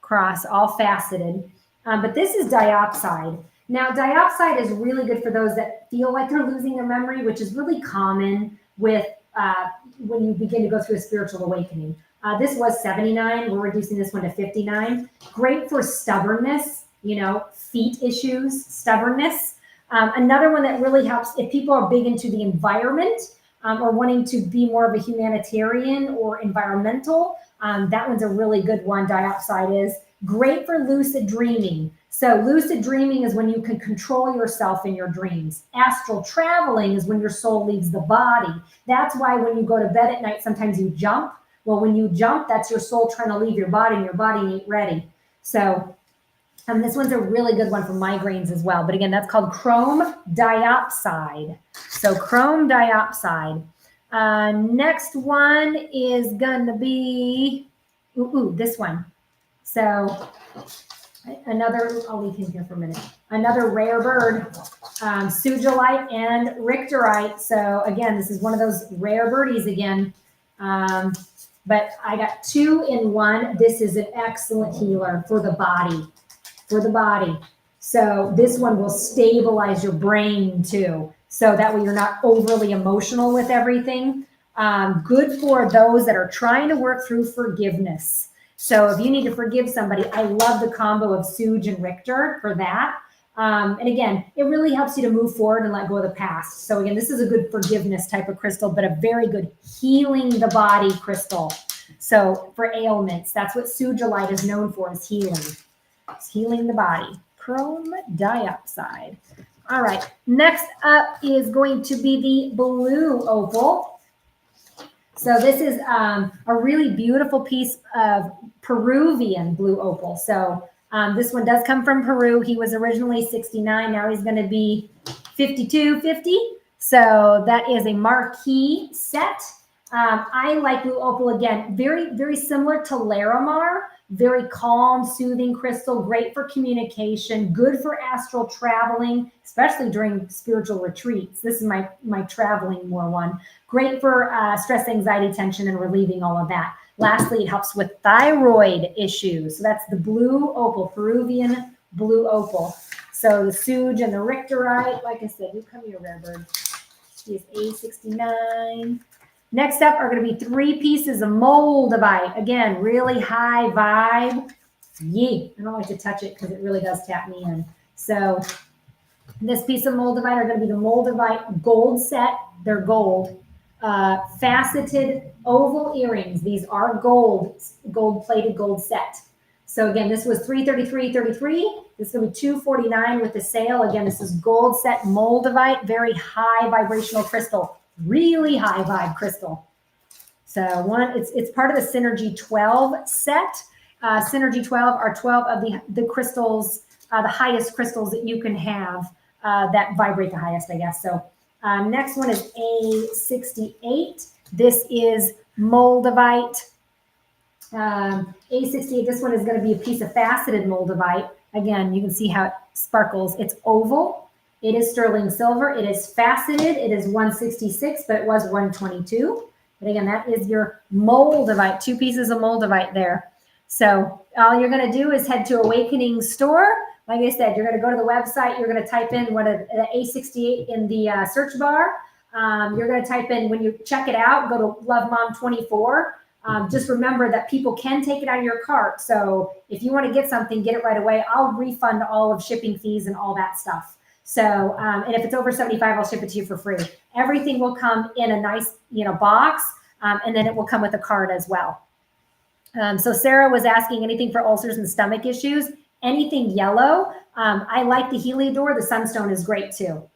cross, all faceted. But this is diopside. Now, diopside is really good for those that feel like they're losing their memory, which is really common with when you begin to go through a spiritual awakening. This was 79. We're reducing this one to 59. Great for stubbornness, feet issues, stubbornness. Another one that really helps if people are big into the environment or wanting to be more of a humanitarian or environmental. That one's a really good one. Diopside is great for lucid dreaming. So lucid dreaming is when you can control yourself in your dreams. Astral traveling is when your soul leaves the body. That's why when you go to bed at night, sometimes you jump. Well, when you jump, that's your soul trying to leave your body and your body ain't ready. So this one's a really good one for migraines as well. But again, that's called chrome diopside. So chrome diopside. Next one is going to be, this one. So another, I'll leave him here for a minute. Another rare bird, sugilite and richterite. So again, this is one of those rare birdies again. But I got 2 in 1. This is an excellent healer for the body. So this one will stabilize your brain too. So that way you're not overly emotional with everything. Good for those that are trying to work through forgiveness. So if you need to forgive somebody, I love the combo of Suge and Richter for that. And again, it really helps you to move forward and let go of the past. So again, this is a good forgiveness type of crystal, but a very good healing the body crystal. So for ailments, that's what sugilite is known for, is healing. It's healing the body. Chrome diopside. All right. Next up is going to be the blue opal. So this is a really beautiful piece of Peruvian blue opal. So this one does come from Peru. He was originally 69. Now he's going to be 52.50. So that is a marquee set. I like blue opal again. Very, very similar to Larimar. Very calm, soothing crystal. Great for communication. Good for astral traveling, especially during spiritual retreats. This is my traveling more one. Great for stress, anxiety, tension, and relieving all of that. Lastly, it helps with thyroid issues. So that's the blue opal, Peruvian blue opal. So the Suge and the Richterite, like I said, you come here, rare bird. She is A69. Next up are going to be 3 pieces of moldavite. Again, really high vibe. Yee. I don't like to touch it because it really does tap me in. So this piece of moldavite are going to be the moldavite gold set. They're gold. Faceted oval earrings. These are gold-plated gold set. So again, this was $333.33. This is going to be $249 with the sale. Again, this is gold set moldavite, very high vibrational crystal. Really high vibe crystal. So it's part of the Synergy 12 set. Synergy 12 are 12 of the crystals, the highest crystals that you can have that vibrate the highest, I guess. So next one is A68. This is moldavite. A68, this one is going to be a piece of faceted moldavite. Again, you can see how it sparkles. It's oval. It is sterling silver. It is faceted. It is 166, but it was 122. But again, that is your moldavite, 2 pieces of moldavite there. So all you're going to do is head to Awakening Store. Like I said, you're going to go to the website. You're going to type in the A68 in the search bar. You're going to type in, when you check it out, go to Love Mom 24. Just remember that people can take it out of your cart. So if you want to get something, get it right away. I'll refund all of shipping fees and all that stuff. So, and if it's over 75, I'll ship it to you for free. Everything will come in a nice, box, and then it will come with a card as well. So Sarah was asking anything for ulcers and stomach issues, anything yellow. I like the Heliodor. The Sunstone is great too.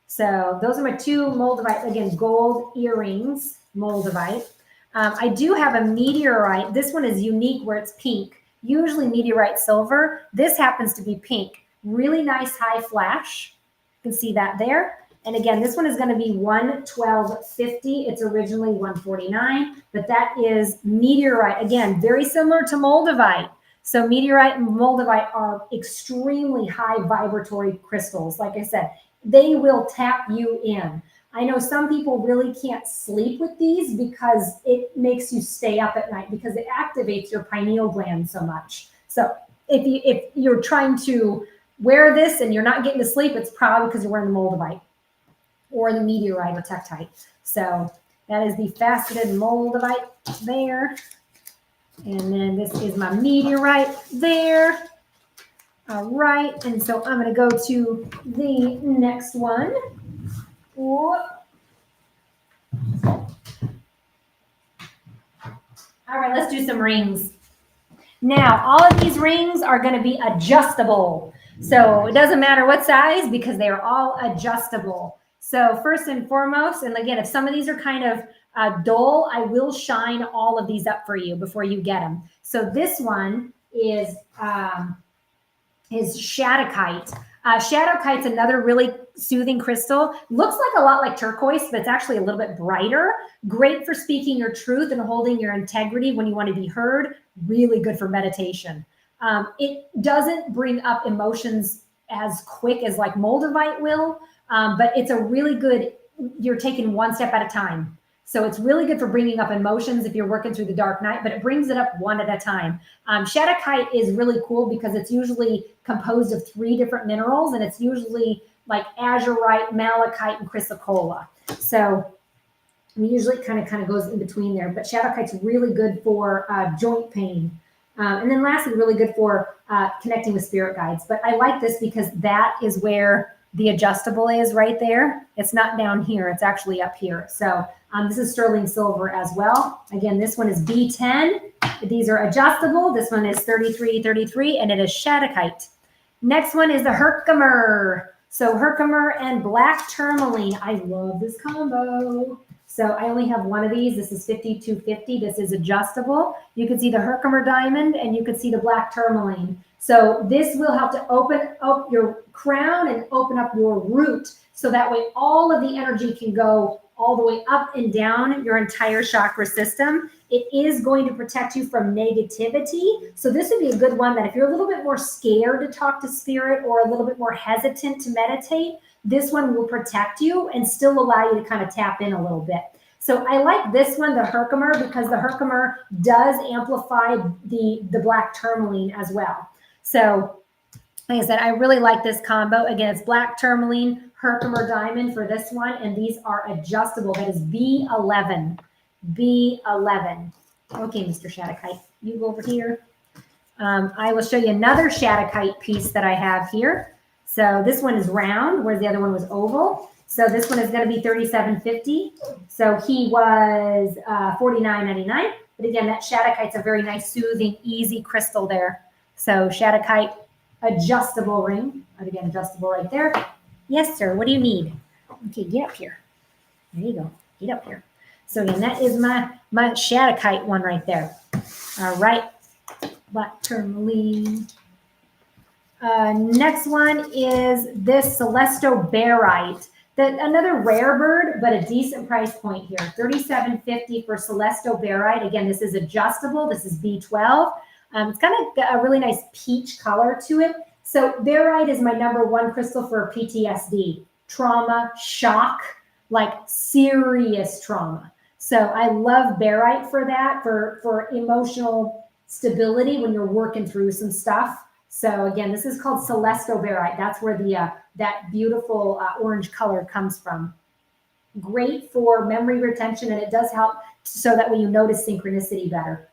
So those are my 2 moldavite, again, gold earrings, moldavite. I do have a meteorite. This one is unique where it's pink. Usually meteorite silver. This happens to be pink. Really nice high flash. You can see that there. And again, this one is going to be $112.50. It's originally $149, but that is meteorite. Again, very similar to moldavite. So meteorite and moldavite are extremely high vibratory crystals. Like I said, they will tap you in. I know some people really can't sleep with these because it makes you stay up at night because it activates your pineal gland so much. So if you're trying to wear this and you're not getting to sleep, it's probably because you're wearing the moldavite or the meteorite or tektite. So that is the faceted moldavite there. And then this is my meteorite there. All right, and so I'm going to go to the next one. Whoop. All right, let's do some rings. Now, all of these rings are going to be adjustable. So it doesn't matter what size because they are all adjustable. So first and foremost, and again, if some of these are kind of dull, I will shine all of these up for you before you get them. So this one is Shadowkite. Shadowkite's another really soothing crystal. Looks like a lot like turquoise, but it's actually a little bit brighter. Great for speaking your truth and holding your integrity when you want to be heard. Really good for meditation. It doesn't bring up emotions as quick as like Moldavite will, but it's a really good, you're taking one step at a time. So it's really good for bringing up emotions if you're working through the dark night, but it brings it up one at a time. Shadowkite is really cool because it's usually composed of 3 different minerals, and it's usually like azurite, malachite, and chrysocolla. So usually kind of goes in between there, but Shadowkite's really good for joint pain. And then lastly, really good for connecting with spirit guides. But I like this because that is where the adjustable is right there. It's not down here, it's actually up here. So this is sterling silver as well. Again, this one is B10. These are adjustable. This one is 3333, and it is Shadowkite. Next one is the Herkimer. So Herkimer and black tourmaline. I love this combo. So I only have one of these. This is 5250. This is adjustable. You can see the Herkimer diamond and you can see the black tourmaline. So this will help to open up your crown and open up your root. So that way all of the energy can go all the way up and down your entire chakra system. It is going to protect you from negativity. So this would be a good one that if you're a little bit more scared to talk to spirit or a little bit more hesitant to meditate, this one will protect you and still allow you to kind of tap in a little bit. So I like this one, the Herkimer, because the Herkimer does amplify the black tourmaline as well. So like I said, I really like this combo. Again, it's black tourmaline, Herkimer diamond for this one, and these are adjustable. That is B11. B11. Okay, Mr. Shadowkite, you go over here. I will show you another Shadowkite piece that I have here. So this one is round, whereas the other one was oval. So this one is going to be $37.50. So he was $49.99. But again, that Shadowkite's a very nice, soothing, easy crystal there. So Shadowkite adjustable ring. And again, adjustable right there. Yes, sir. What do you need? Okay, get up here. There you go. Get up here. So again, that is my Shadowkite one right there. All right. Black tourmaline. Next one is this Celesto Barite. Another rare bird, but a decent price point here. $37.50 for Celesto Barite. Again, this is adjustable. This is B12. It's kind of got a really nice peach color to it. So Barite is my #1 crystal for PTSD, trauma, shock, like serious trauma. So I love Barite for that, for emotional stability when you're working through some stuff. So again, this is called Celesto Barite. That's where the that beautiful orange color comes from. Great for memory retention, and it does help so that way you notice synchronicity better.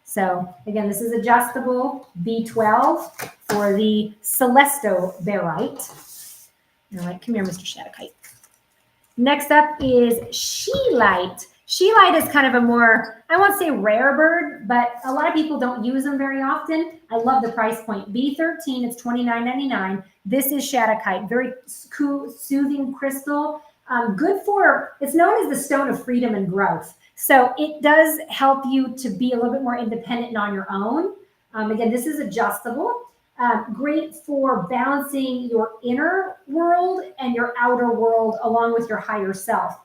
So again, this is adjustable, B12 for the Celesto Barite. All right, come here, Mr. Shadowkite. Next up is Scheelite. Scheelite is kind of a more, I won't say rare bird, but a lot of people don't use them very often. I love the price point. B13, it's $29.99. This is Shadowkite, very cool, soothing crystal. Good for, it's known as the stone of freedom and growth. So it does help you to be a little bit more independent and on your own. Again, this is adjustable. Great for balancing your inner world and your outer world along with your higher self.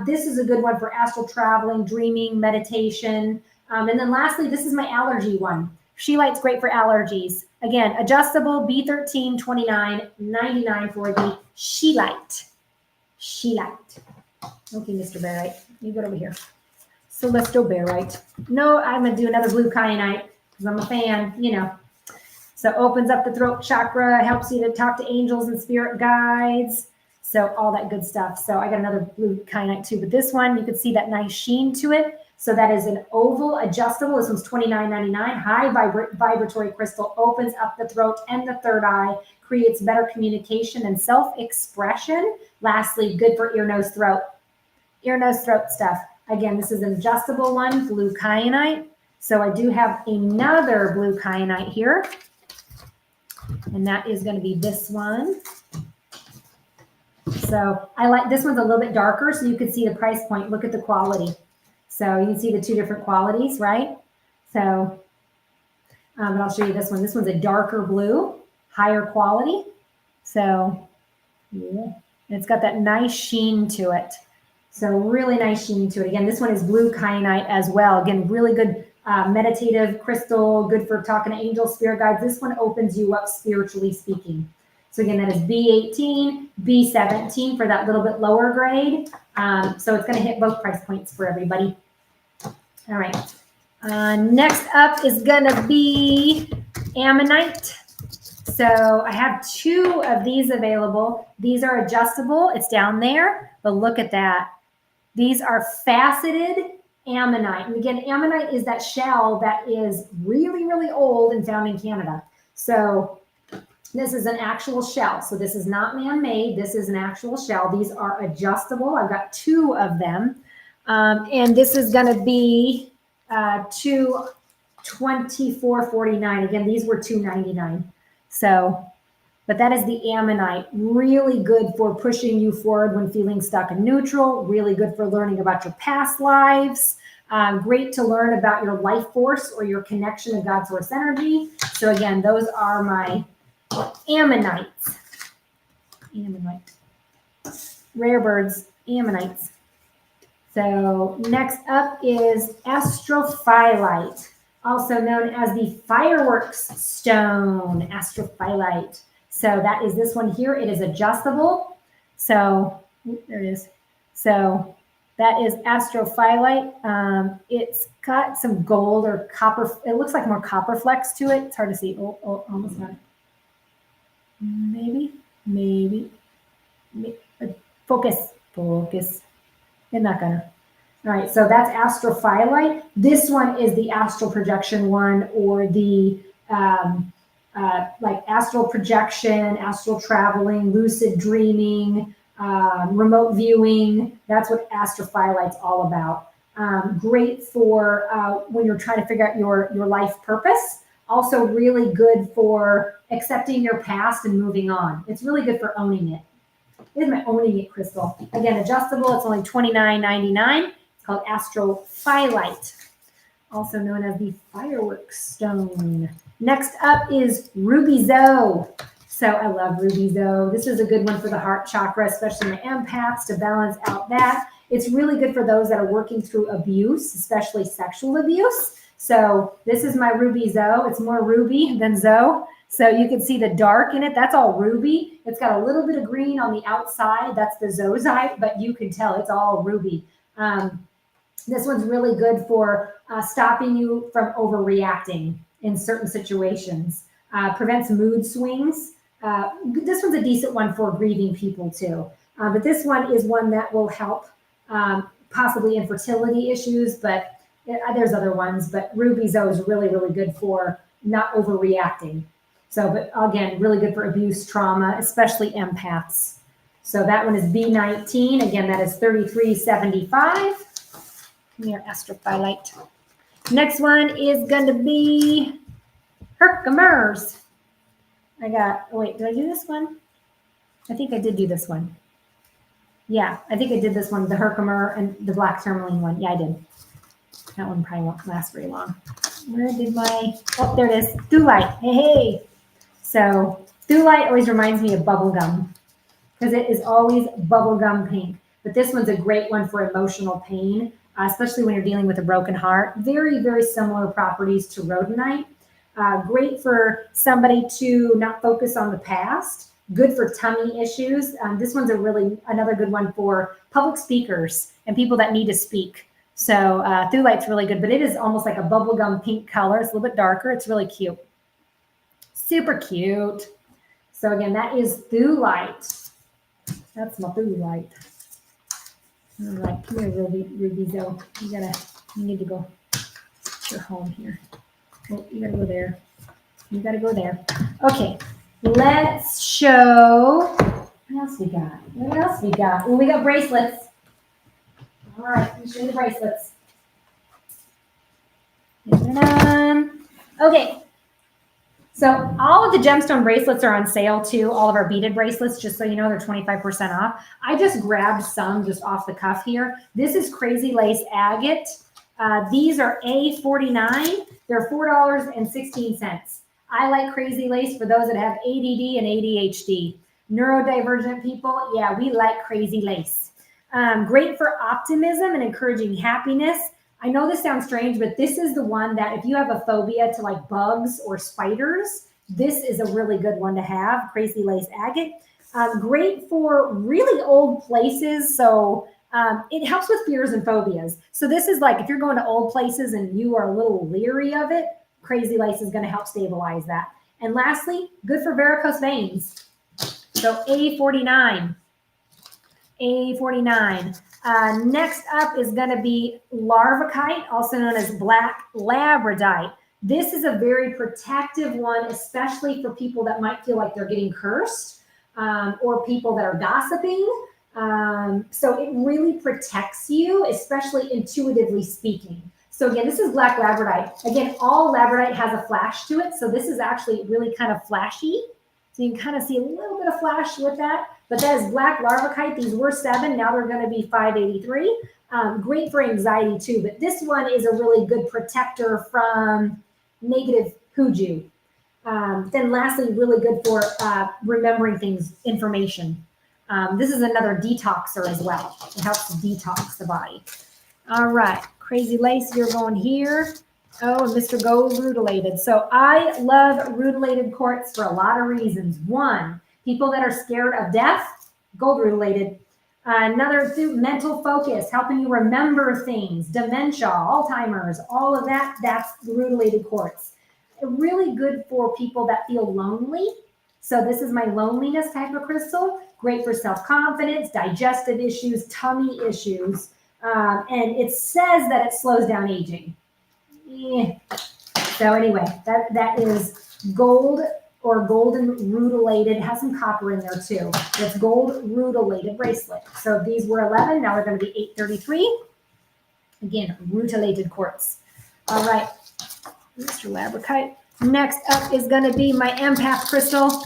This is a good one for astral traveling, dreaming, meditation. And then lastly, this is my allergy one. Scheelite's great for allergies. Again, adjustable, B13, $29.99 for the Scheelite. Scheelite. Okay, Mr. Barite, you go over here. Celesto Barite. No, I'm going to do another blue kyanite because I'm a fan, you know. So opens up the throat chakra, helps you to talk to angels and spirit guides. So all that good stuff. So I got another blue kyanite too, but this one, you can see that nice sheen to it. So that is an oval adjustable. This one's $29.99. High vibratory crystal, opens up the throat and the third eye, creates better communication and self-expression. Lastly, good for ear, nose, throat. Ear, nose, throat stuff. Again, this is an adjustable one, blue kyanite. So I do have another blue kyanite here. And that is going to be this one. So I like this one's a little bit darker, so you can see the price point. Look at the quality. So you can see the two different qualities, right? So, but I'll show you this one. This one's a darker blue, higher quality. So, yeah, and it's got that nice sheen to it. So really nice sheen to it. Again, this one is blue kyanite as well. Again, really good meditative crystal, good for talking to angels, spirit guides. This one opens you up spiritually speaking. So again, that is B18, B17 for that little bit lower grade. So it's going to hit both price points for everybody. All right. Next up is going to be ammonite. So I have two of these available. These are adjustable. It's down there, but look at that. These are faceted ammonite. And again, ammonite is that shell that is really, really old and found in Canada. So this is an actual shell. So this is not man-made. This is an actual shell. These are adjustable. I've got two of them. And this is going to be $24.49. Again, these were $2.99. So, but that is the ammonite. Really good for pushing you forward when feeling stuck in neutral. Really good for learning about your past lives. Great to learn about your life force or your connection to God source energy. So again, those are my ammonites. Ammonite. Rare birds, ammonites. So next up is astrophyllite, also known as the fireworks stone, astrophyllite. So that is this one here. It is adjustable. So there it is. So that is astrophyllite. It's got some gold or copper. It looks like more copper flecks to it. It's hard to see. Oh, almost got it. Maybe. Focus. It's not gonna. All right, so that's astrophyllite. This one is the astral projection one, or the like astral projection, astral traveling, lucid dreaming, remote viewing. That's what astrophyllite's all about. Great for when you're trying to figure out your life purpose. Also really good for accepting your past and moving on. It's really good for owning it. This is my owning it crystal. Again, adjustable. It's only $29.99. It's called astrophyllite, also known as the fireworks stone. Next up is Rubizo. So I love Rubizo. This is a good one for the heart chakra, especially my empaths, to balance out that. It's really good for those that are working through abuse, especially sexual abuse. So this is my Rubizo. It's more ruby than zo. So you can see the dark in it. That's all ruby. It's got a little bit of green on the outside. That's the zoisite, but you can tell it's all ruby. This one's really good for stopping you from overreacting in certain situations. Prevents mood swings. This one's a decent one for grieving people too. But this one is one that will help possibly infertility issues, but there's other ones. But Rubizo is really, really good for not overreacting. So, but again, really good for abuse, trauma, especially empaths. So that one is B19. Again, that is $33.75. Near astrophyllite. Next one is going to be Herkimer's. Wait, did I do this one? I think I did do this one. Yeah, I think I did this one, the Herkimer and the black tourmaline one. Yeah, I did. That one probably won't last very long. Where did oh, there it is. Thulite. Hey. So Thulite always reminds me of bubblegum because it is always bubblegum pink. But this one's a great one for emotional pain, especially when you're dealing with a broken heart. Very, very similar properties to rhodonite. Great for somebody to not focus on the past. Good for tummy issues. This one's another good one for public speakers and people that need to speak. So Thulite's really good, but it is almost like a bubblegum pink color. It's a little bit darker. It's really cute. Super cute. So again, that is Thulite. That's my Thulite. All right, come here, Rubizo. You gotta You need to go. You're home here. Oh, you gotta go there. You gotta go there. Okay, let's show. What else we got? What else we got? Well, we got bracelets. All right, let me show you the bracelets. Okay. So all of the gemstone bracelets are on sale too. All of our beaded bracelets, just so you know, they're 25% off. I just grabbed some just off the cuff here. This is Crazy Lace Agate. These are A49. They're $4.16. I like Crazy Lace for those that have ADD and ADHD. Neurodivergent people, yeah, we like Crazy Lace. Great for optimism and encouraging happiness. I know this sounds strange, but this is the one that if you have a phobia to like bugs or spiders, this is a really good one to have, Crazy Lace Agate. Great for really old places. So it helps with fears and phobias. So this is like if you're going to old places and you are a little leery of it, Crazy Lace is going to help stabilize that. And lastly, good for varicose veins. So A49. A49. Next up is going to be Larvakite, also known as black labradorite. This is a very protective one, especially for people that might feel like they're getting cursed or people that are gossiping. So it really protects you, especially intuitively speaking. So again, this is black labradorite. Again, all labradorite has a flash to it. So this is actually really kind of flashy. So you can kind of see a little bit of flash with that. But that is black larvakite. These were $7. Now they're going to be $5.83. Great for anxiety too. But this one is a really good protector from negative hoodoo. Then lastly, really good for remembering things, information. This is another detoxer as well. It helps detox the body. All right. Crazy Lace, you're going here. Oh, Mr. Gold Rutilated. So I love rutilated quartz for a lot of reasons. One, people that are scared of death, gold rutilated. Another, mental focus, helping you remember things, dementia, Alzheimer's, all of that, that's rutilated quartz. Really good for people that feel lonely. So this is my loneliness type of crystal. Great for self-confidence, digestive issues, tummy issues. And it says that it slows down aging. So anyway, that is gold or golden rutilated. It has some copper in there too. That's gold rutilated bracelet. So these were $11. Now they're going to be $8.33. Again, rutilated quartz. All right, Mr. Labradorite. Next up is going to be my empath crystal,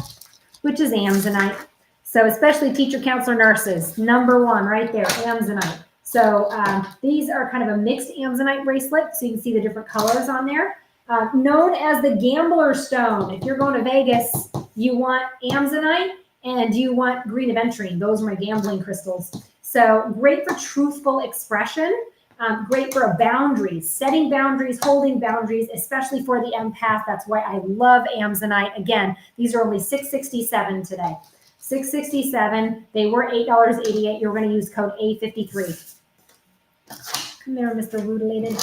which is Amazonite. So especially teacher, counselor, nurses, number one right there, Amazonite. So these are kind of a mixed Amazonite bracelet. So you can see the different colors on there. Known as the gambler stone. If you're going to Vegas, you want Amazonite and you want green aventurine. Those are my gambling crystals. So great for truthful expression. Great for boundaries, setting boundaries, holding boundaries, especially for the empath. That's why I love Amazonite. Again, these are only $6.67 today. $6.67. They were $8.88. You're going to use code A53. Come there, Mr. Rutilated.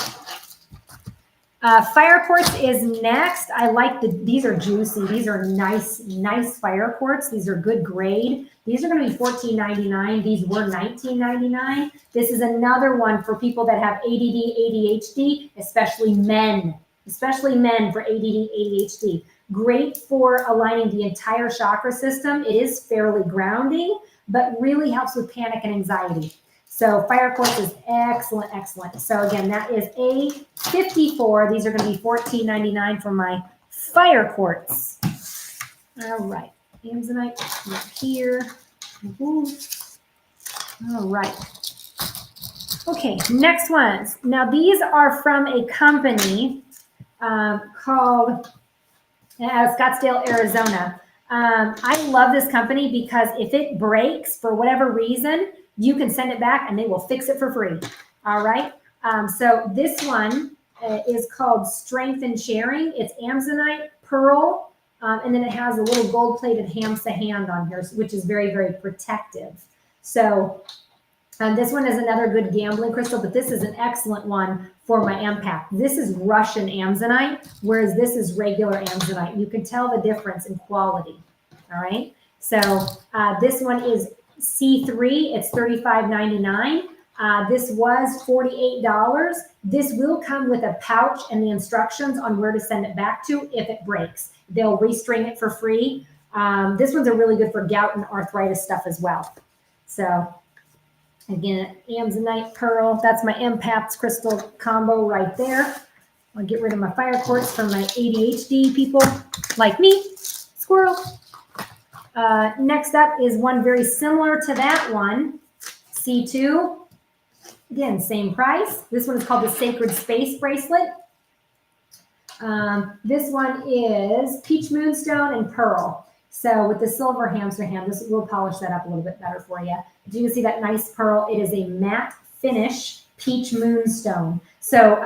Fire quartz is next. I like these are juicy. These are nice fire quartz. These are good grade. These are going to be $14.99. These were $19.99. This is another one for people that have ADD, ADHD, especially men for ADD, ADHD. Great for aligning the entire chakra system. It is fairly grounding, but really helps with panic and anxiety. So fire quartz is excellent, excellent. So again, that is A54. These are going to be $14.99 for my fire quartz. All right, Amazonite right here. All right. Okay, next ones. Now these are from a company called Scottsdale, Arizona. I love this company because if it breaks for whatever reason, you can send it back and they will fix it for free. All right. So this one is called Strength and Sharing. It's Amazonite, pearl, and then it has a little gold-plated hamsa hand on here, which is very, very protective. So this one is another good gambling crystal, but this is an excellent one for my empath. This is Russian Amazonite, whereas this is regular Amazonite. You can tell the difference in quality. All right. So this one is C3, it's $35.99. This was $48. This will come with a pouch and the instructions on where to send it back to if it breaks. They'll restring it for free. This one's a really good for gout and arthritis stuff as well. So again, Amazonite pearl. That's my empaths crystal combo right there. I'll get rid of my fire quartz for my ADHD people like me. Squirrel. Next up is one very similar to that one. C2. Again, same price. This one is called the Sacred Space Bracelet. This one is peach moonstone and pearl. So with the silver hamster hand, this will polish that up a little bit better for you. But you can see that nice pearl. It is a matte finish peach moonstone. So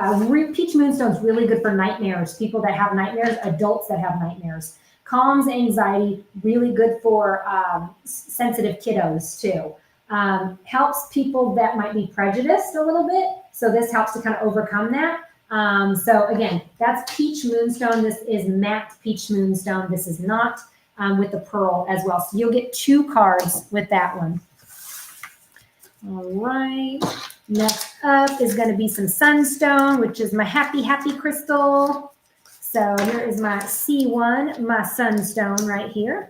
peach moonstone is really good for nightmares. People that have nightmares, adults that have nightmares. Calms anxiety, really good for sensitive kiddos too. Helps people that might be prejudiced a little bit. So this helps to kind of overcome that. So again, that's peach moonstone. This is matte peach moonstone. This is not with the pearl as well. So you'll get 2 cards with that one. All right. Next up is going to be some sunstone, which is my happy crystal. So here is my C1, my sunstone right here.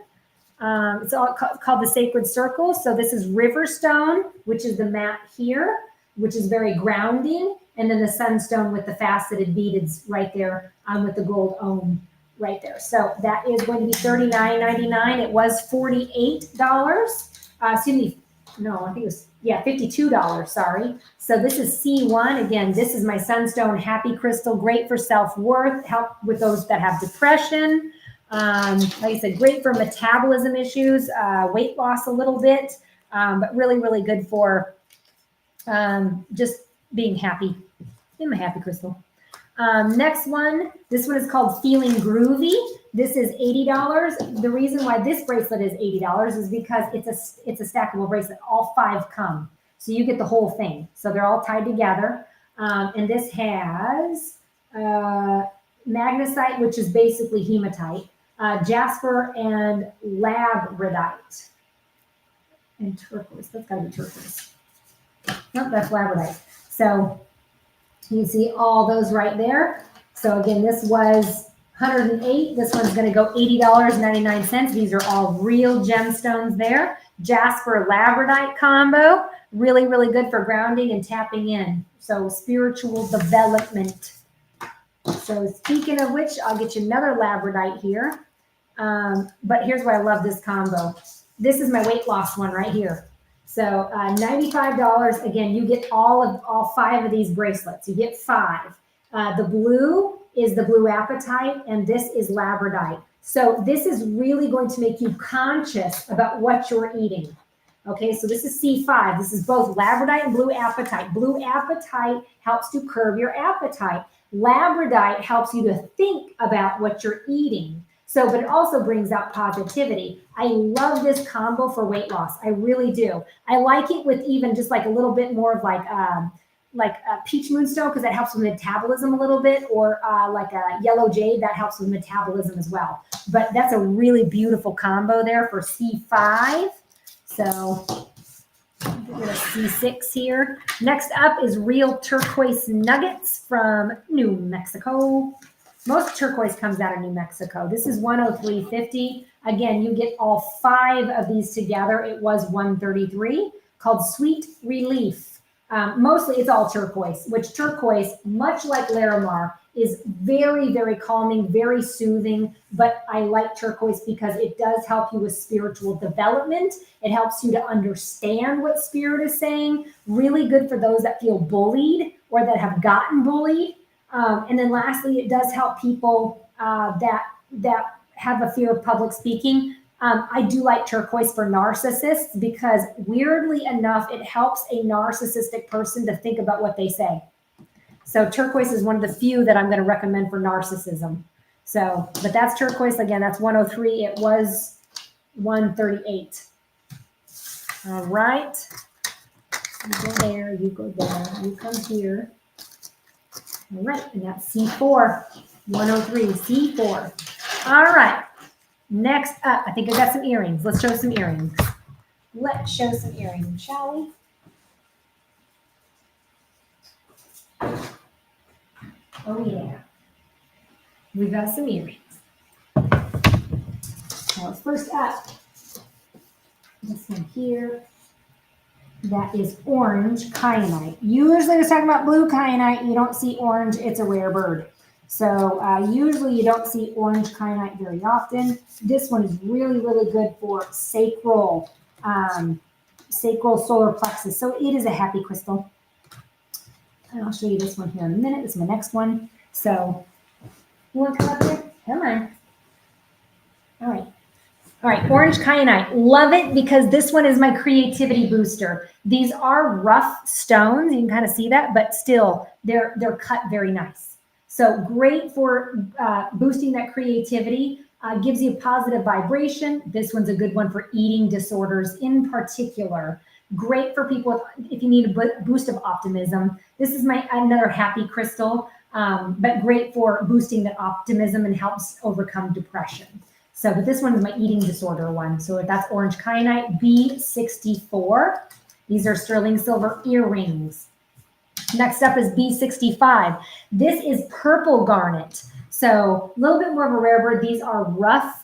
It's all called the Sacred Circle. So this is Riverstone, which is the matte here, which is very grounding. And then the sunstone with the faceted beads right there with the gold Om right there. So that is going to be $39.99. It was $48. Excuse me. No, I think it was, $52. Sorry. So this is C1. Again, this is my sunstone happy crystal. Great for self-worth. Help with those that have depression. Like I said, great for metabolism issues, weight loss a little bit, but really, really good for just being happy. In my happy crystal. Next one, this one is called Feeling Groovy. This is $80. The reason why this bracelet is $80 is because it's a stackable bracelet. All 5 come. So you get the whole thing. So they're all tied together. And this has magnesite, which is basically hematite, jasper, and labradorite. And turquoise. That's got to be turquoise. Nope, that's labradorite. So you can see all those right there. So again, this was $108. This one's going to go $80.99. These are all real gemstones there. Jasper labradorite combo. Really, really good for grounding and tapping in. So spiritual development. So speaking of which, I'll get you another labradorite here. But here's why I love this combo. This is my weight loss one right here. So $95. Again, you get all 5 of these bracelets. You get 5. The blue is the blue apatite, and this is labradorite. So this is really going to make you conscious about what you're eating. Okay, so this is C5. This is both labradorite and blue apatite. Blue apatite helps to curb your appetite. Labradorite helps you to think about what you're eating. So, but it also brings out positivity. I love this combo for weight loss. I really do. I like it with even just like a little bit more of like a peach moonstone because that helps with metabolism a little bit, or like a yellow jade that helps with metabolism as well. But that's a really beautiful combo there for C5. So we're going to C6 here. Next up is real turquoise nuggets from New Mexico. Most turquoise comes out of New Mexico. This is $103.50. Again, you get all 5 of these together. It was $133, called Sweet Relief. Mostly it's all turquoise, which turquoise, much like Larimar, is very, very calming, very soothing. But I like turquoise because it does help you with spiritual development. It helps you to understand what spirit is saying. Really good for those that feel bullied or that have gotten bullied. And then lastly, it does help people that have a fear of public speaking. I do like turquoise for narcissists because weirdly enough, it helps a narcissistic person to think about what they say. So turquoise is one of the few that I'm going to recommend for narcissism. So, but that's turquoise. Again, that's $103. It was $138. All right. You go there, you go there, you come here. All right, and that's C4, 103, C4. All right, next up, I think I got some earrings. Let's show some earrings. Let's show some earrings, shall we? Oh yeah. We got some earrings. Now first up, this one here. That is orange kyanite. Usually it's talking about blue kyanite. You don't see orange. It's a rare bird. So usually you don't see orange kyanite very often. This one is really, really good for sacral solar plexus. So it is a happy crystal. And I'll show you this one here in a minute. This is my next one. So you want to come up here? Come on. All right. All right, orange kyanite. Love it because this one is my creativity booster. These are rough stones. You can kind of see that, but still they're cut very nice. So great for boosting that creativity. Gives you positive vibration. This one's a good one for eating disorders in particular. Great for people if you need a boost of optimism. This is another happy crystal, but great for boosting that optimism and helps overcome depression. So, but this one is my eating disorder one. So that's orange kyanite, B64. These are sterling silver earrings. Next up is B65. This is purple garnet. So a little bit more of a rare bird. These are rough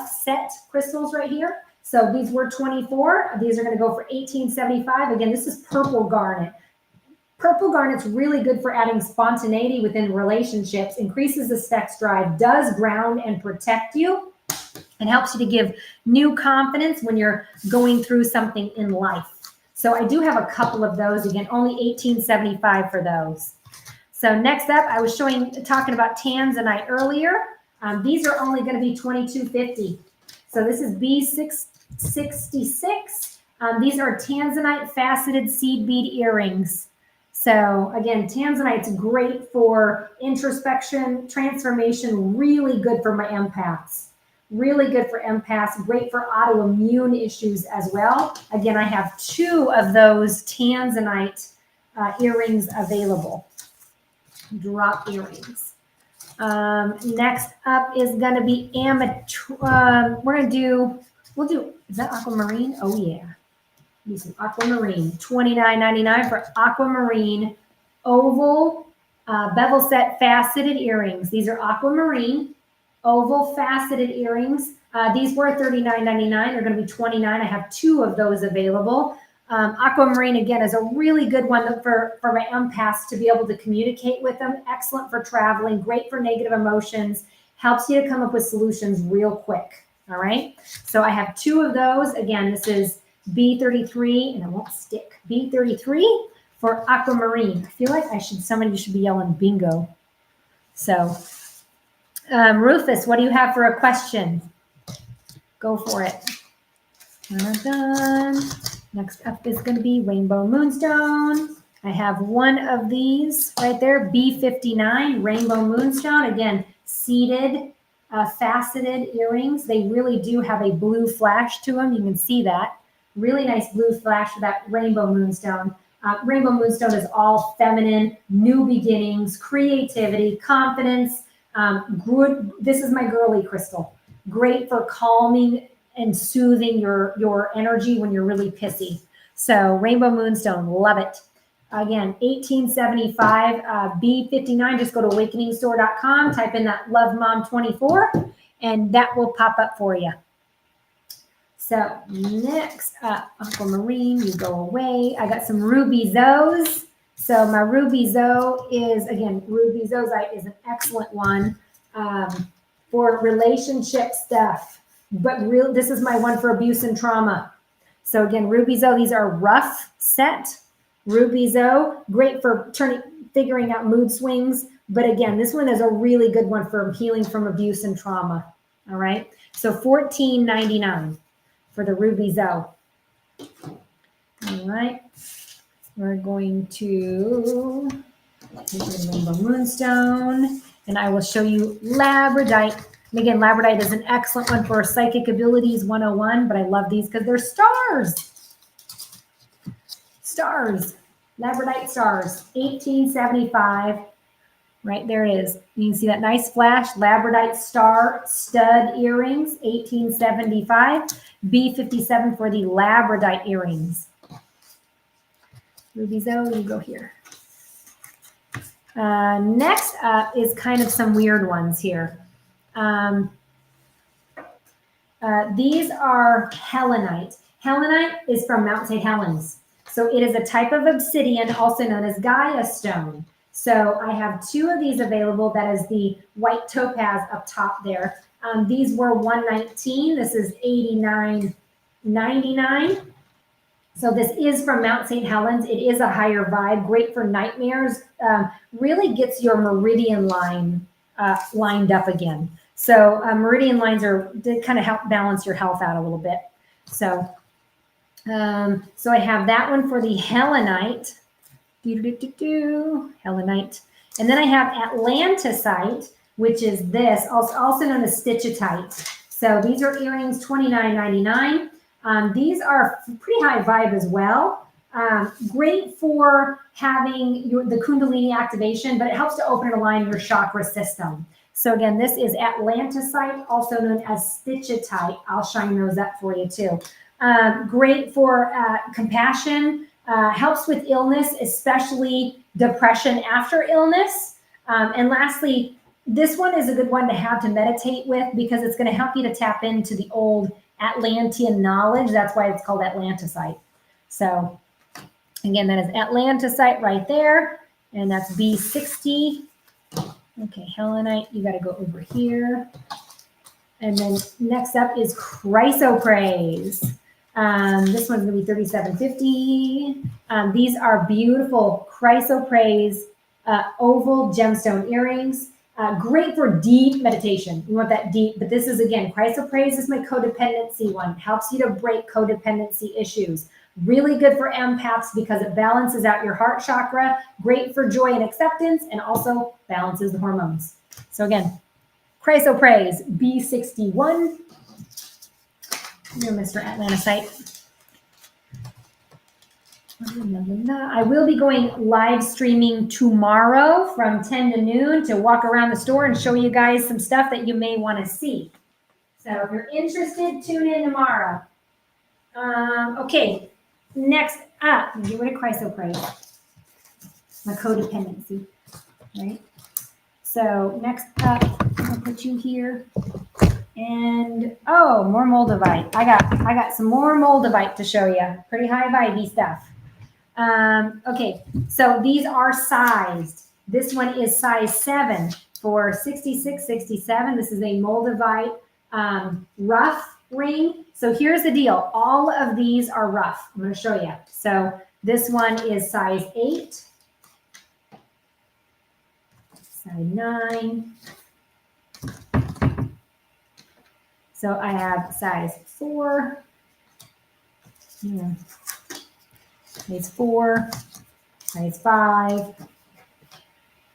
set crystals right here. So these were 24. These are going to go for $18.75. Again, this is purple garnet. Purple garnet's really good for adding spontaneity within relationships, increases the sex drive, does ground and protect you, and helps you to give new confidence when you're going through something in life. So I do have a couple of those. Again, only $18.75 for those. So next up, I was talking about tanzanite earlier. These are only going to be $22.50. So this is B666. These are tanzanite faceted seed bead earrings. So again, tanzanite's great for introspection, transformation, really good for my empaths. Really good for empaths, great for autoimmune issues as well. Again, I have 2 of those tanzanite earrings available. Drop earrings. Next up is going to be we'll do, is that aquamarine? Oh yeah. Do some aquamarine. $29.99 for aquamarine oval bevel set faceted earrings. These are aquamarine oval faceted earrings. These were $39.99. They're going to be $29. I have 2 of those available. Aquamarine, again, is a really good one for my empaths to be able to communicate with them. Excellent for traveling, great for negative emotions, helps you to come up with solutions real quick. All right. So I have 2 of those. Again, this is B33, and it won't stick. B33 for aquamarine. I feel like somebody should be yelling bingo. So Rufus, what do you have for a question? Go for it. Done. Next up is going to be Rainbow Moonstone. I have 1 of these right there, B59, Rainbow Moonstone. Again, seeded, faceted earrings. They really do have a blue flash to them. You can see that. Really nice blue flash for that Rainbow Moonstone. Rainbow Moonstone is all feminine, new beginnings, creativity, confidence. Good. This is my girly crystal. Great for calming and soothing your energy when you're really pissy. So Rainbow Moonstone, love it. Again, $18.75, B59. Just go to awakeningstore.com, type in that Love Mom 24, and that will pop up for you. So next up, aquamarine, you go away. I got some ruby zoes. So my ruby zoe is, again, ruby zoesite is an excellent one for relationship stuff. But this is my one for abuse and trauma. So again, ruby zoe, these are rough set. Ruby zoe, great for figuring out mood swings. But again, this one is a really good one for healing from abuse and trauma. All right. So $14.99 for the ruby zoe. All right. We're going to take the Rainbow Moonstone, and I will show you labradite. And again, labradite is an excellent one for Psychic Abilities 101, but I love these because they're stars. Stars. Labradite stars. $18.75. Right there it is. You can see that nice flash. Labradite star stud earrings. $18.75. B57 for the labradite earrings. Ruby zoe, you go here. Next up is kind of some weird ones here. These are Helenite. Helenite is from Mount St. Helens. So it is a type of obsidian, also known as Gaia stone. So I have two of these available. That is the white topaz up top there. These were $119. This is $89.99. So this is from Mount St. Helens. It is a higher vibe, great for nightmares. Really gets your meridian line lined up again. So meridian lines they kind of help balance your health out a little bit. So, so I have that one for the Helenite. Helenite. And then I have Atlantisite, which is this, also known as stitchitite. So these are earrings, $29.99. These are pretty high vibe as well. Great for having the Kundalini activation, but it helps to open and align your chakra system. So again, this is Atlantisite, also known as stitchitite. I'll shine those up for you too. Great for compassion, helps with illness, especially depression after illness. And lastly, this one is a good one to have to meditate with because it's going to help you to tap into the old Atlantean knowledge. That's why it's called Atlantisite. So again, that is Atlantisite right there. And that's B60. Okay, Helenite, you got to go over here. And then next up is Chrysoprase. This one's going to be $37.50. These are beautiful Chrysoprase oval gemstone earrings. Great for deep meditation. You want that deep, but this is, again, Chrysoprase is my codependency one. Helps you to break codependency issues. Really good for empaths because it balances out your heart chakra. Great for joy and acceptance, and also balances the hormones. So again, Chrysoprase, B61. You're Mr. Atlantisite. I will be going live streaming tomorrow from 10 to noon to walk around the store and show you guys some stuff that you may want to see. So if you're interested, tune in tomorrow. Okay, next up, get rid of Chrysoprase. My codependency, right? So next up, I'll put you here. And oh, more Moldavite. I got some more Moldavite to show you. Pretty high vibey stuff. Okay, so these are sized. This one is size 7 for $66.67. This is a Moldavite rough ring. So here's the deal. All of these are rough. I'm going to show you. So this one is size 8, size 9. So I have size 4. Yeah. Size 4, size 5, all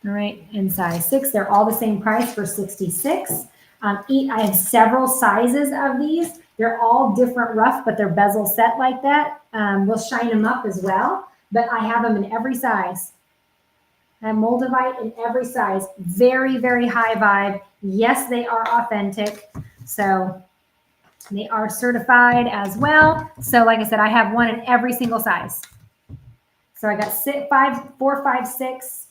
right, and size 6. They're all the same price for $66. I have several sizes of these. They're all different rough, but they're bezel set like that. We'll shine them up as well, but I have them in every size. I have Moldavite in every size. Very, very high vibe. Yes, they are authentic. So they are certified as well. So like I said, I have one in every single size. So I got 4, 5, 6,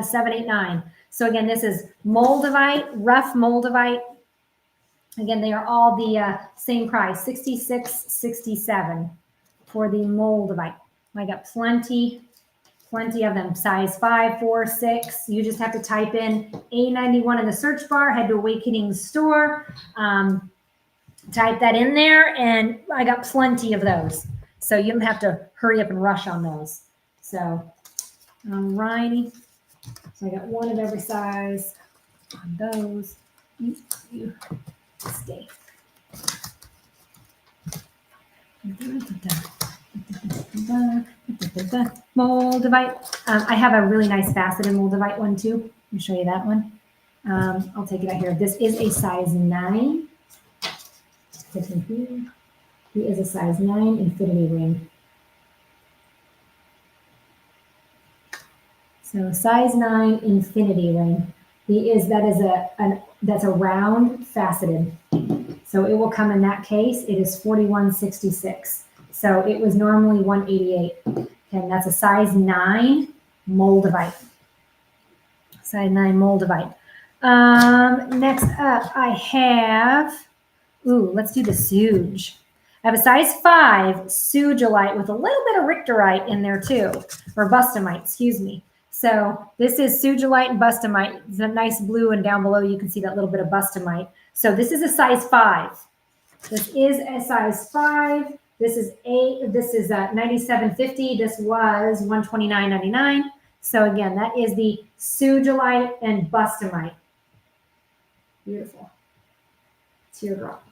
7, 8, 9. So again, this is Moldavite, rough Moldavite. Again, they are all the same price, $66.67 for the Moldavite. I got plenty of them, size 5, 4, 6. You just have to type in A91 in the search bar, head to Awakening Store, type that in there, and I got plenty of those. So you don't have to hurry up and rush on those. So, alrighty. So I got one of every size on those. You stay. Moldavite. I have a really nice faceted Moldavite one too. Let me show you that one. I'll take it out here. This is a size 9. He is a size 9 infinity ring. So size 9 infinity ring. That's a round faceted. So it will come in that case. It is $41.66. So it was normally $188. And that's a size 9 Moldavite. Size 9 Moldavite. Next up, I have, let's do the Suge. I have a size 5 Sugilite with a little bit of Richterite in there too, or Bustamite, excuse me. So this is Sugilite and Bustamite. It's a nice blue, and down below you can see that little bit of Bustamite. So this is a size 5. This is a size 5. This is 97.50. This was $129.99. So again, that is the Sugilite and Bustamite. Beautiful. Teardrop.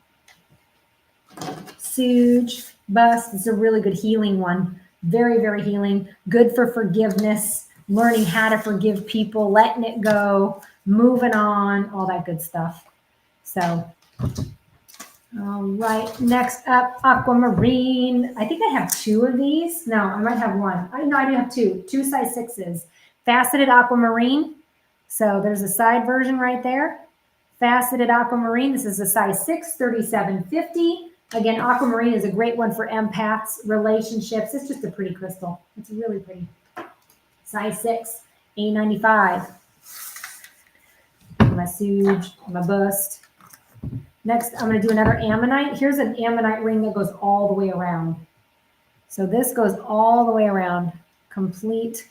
Suge, Bust. This is a really good healing one. Very, very healing. Good for forgiveness, learning how to forgive people, letting it go, moving on, all that good stuff. So, all right. Next up, Aquamarine. I think I have 2 of these. No, I might have 1. No, I do have 2. 2 size 6s. Faceted Aquamarine. So there's a side version right there. Faceted Aquamarine. This is a size 6, $37.50. Again, Aquamarine is a great one for empaths, relationships. It's just a pretty crystal. It's really pretty. Size 6, $8.95. My Suge, my Bust. Next, I'm going to do another Ammonite. Here's an Ammonite ring that goes all the way around. So this goes all the way around. Complete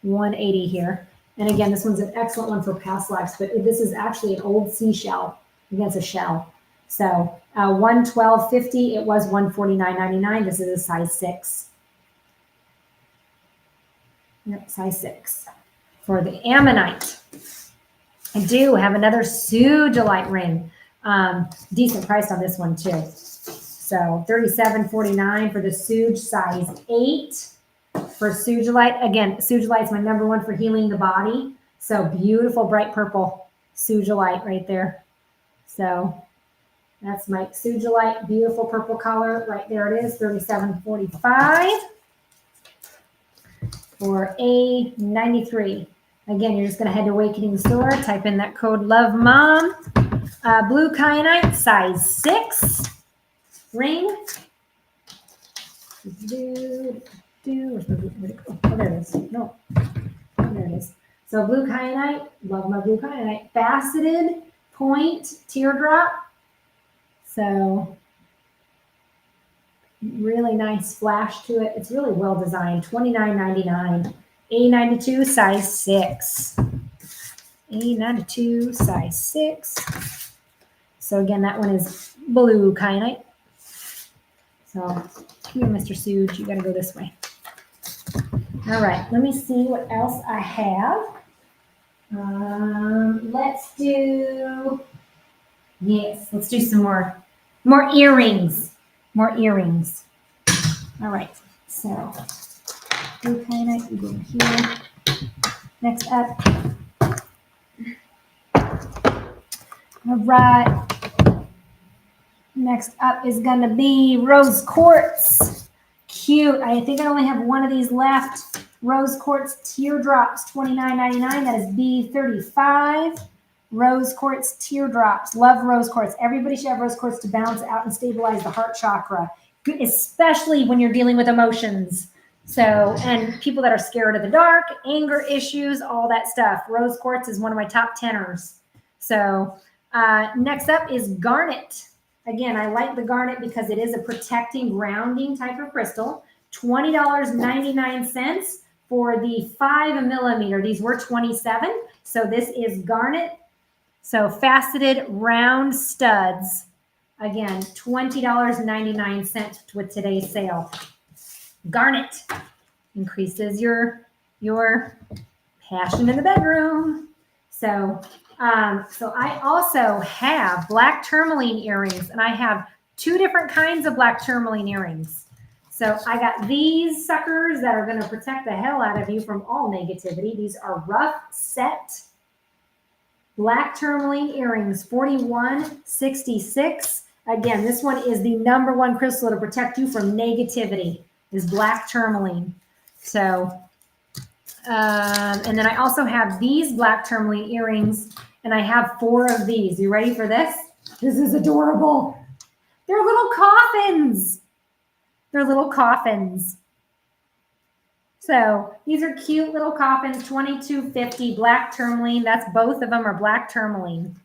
180 here. And again, this one's an excellent one for past lives, but this is actually an old seashell. Again, it's a shell. So $112.50. It was $149.99. This is a size 6. Yep, size 6. For the Ammonite, I do have another Sugilite ring. Decent price on this one too. So $37.49 for the Suge, size 8. For Sugilite, again, Sugilite is my number 1 for healing the body. So beautiful, bright purple Sugilite right there. So that's my Sugilite, beautiful purple color. Right there it is, $37.45 for A93. Again, you're just going to head to Awakening Store, type in that code LOVEMOM. Blue kyanite, size 6 ring. Where'd it go? Oh, there it is. No, there it is. So blue kyanite, love my blue kyanite. Faceted point teardrop. So really nice flash to it. It's really well designed. $29.99. A92, size 6. A92, size 6. So again, that one is blue kyanite. So here, Mr. Suge, you got to go this way. All right, let me see what else I have. Let's do some more earrings. More earrings. All right, so blue kyanite, we go here. Next up. All right. Next up is going to be rose quartz. Cute. I think I only have 1 of these left. Rose quartz teardrops, $29.99. That is B35. Rose quartz teardrops. Love rose quartz. Everybody should have rose quartz to balance out and stabilize the heart chakra, especially when you're dealing with emotions. So, and people that are scared of the dark, anger issues, all that stuff. Rose quartz is one of my top 10ers. So, next up is garnet. Again, I like the garnet because it is a protecting, grounding type of crystal. $20.99 for the 5 millimeter. These were $27. So this is garnet. So faceted round studs. Again, $20.99 with today's sale. Garnet increases your passion in the bedroom. So I also have black tourmaline earrings, and I have 2 different kinds of black tourmaline earrings. So I got these suckers that are going to protect the hell out of you from all negativity. These are rough set black tourmaline earrings, $41.66. Again, this one is the number 1 crystal to protect you from negativity, is black tourmaline. So, and then I also have these black tourmaline earrings, and I have 4 of these. You ready for this? This is adorable. They're little coffins. They're little coffins. So these are cute little coffins, $22.50, black tourmaline. That's both of them are black tourmaline.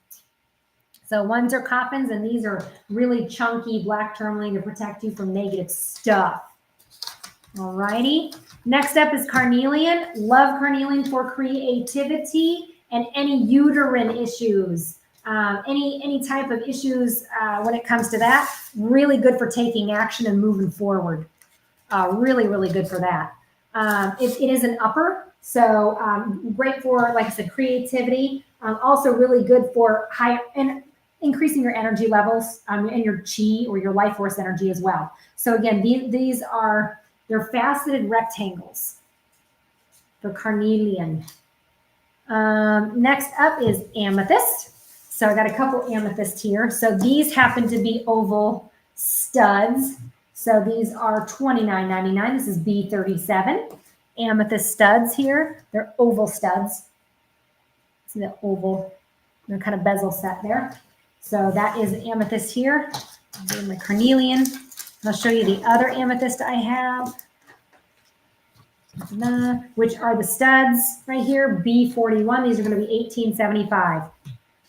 So ones are coffins and these are really chunky black tourmaline to protect you from negative stuff. All righty. Next up is carnelian. Love carnelian for creativity and any uterine issues. Any type of issues when it comes to that. Really good for taking action and moving forward. Really, really good for that. It is an upper, so great for, like I said, creativity. Also really good for high and increasing your energy levels and your chi or your life force energy as well. So again, these are, they're faceted rectangles for carnelian. Next up is amethyst. So I got a couple amethyst here. So these happen to be oval studs. So these are $29.99. This is B37. Amethyst studs here. They're oval studs. See the oval, they're kind of bezel set there. So that is amethyst here. I'm doing my carnelian. I'll show you the other amethyst I have, which are the studs right here, B41. These are going to be $18.75.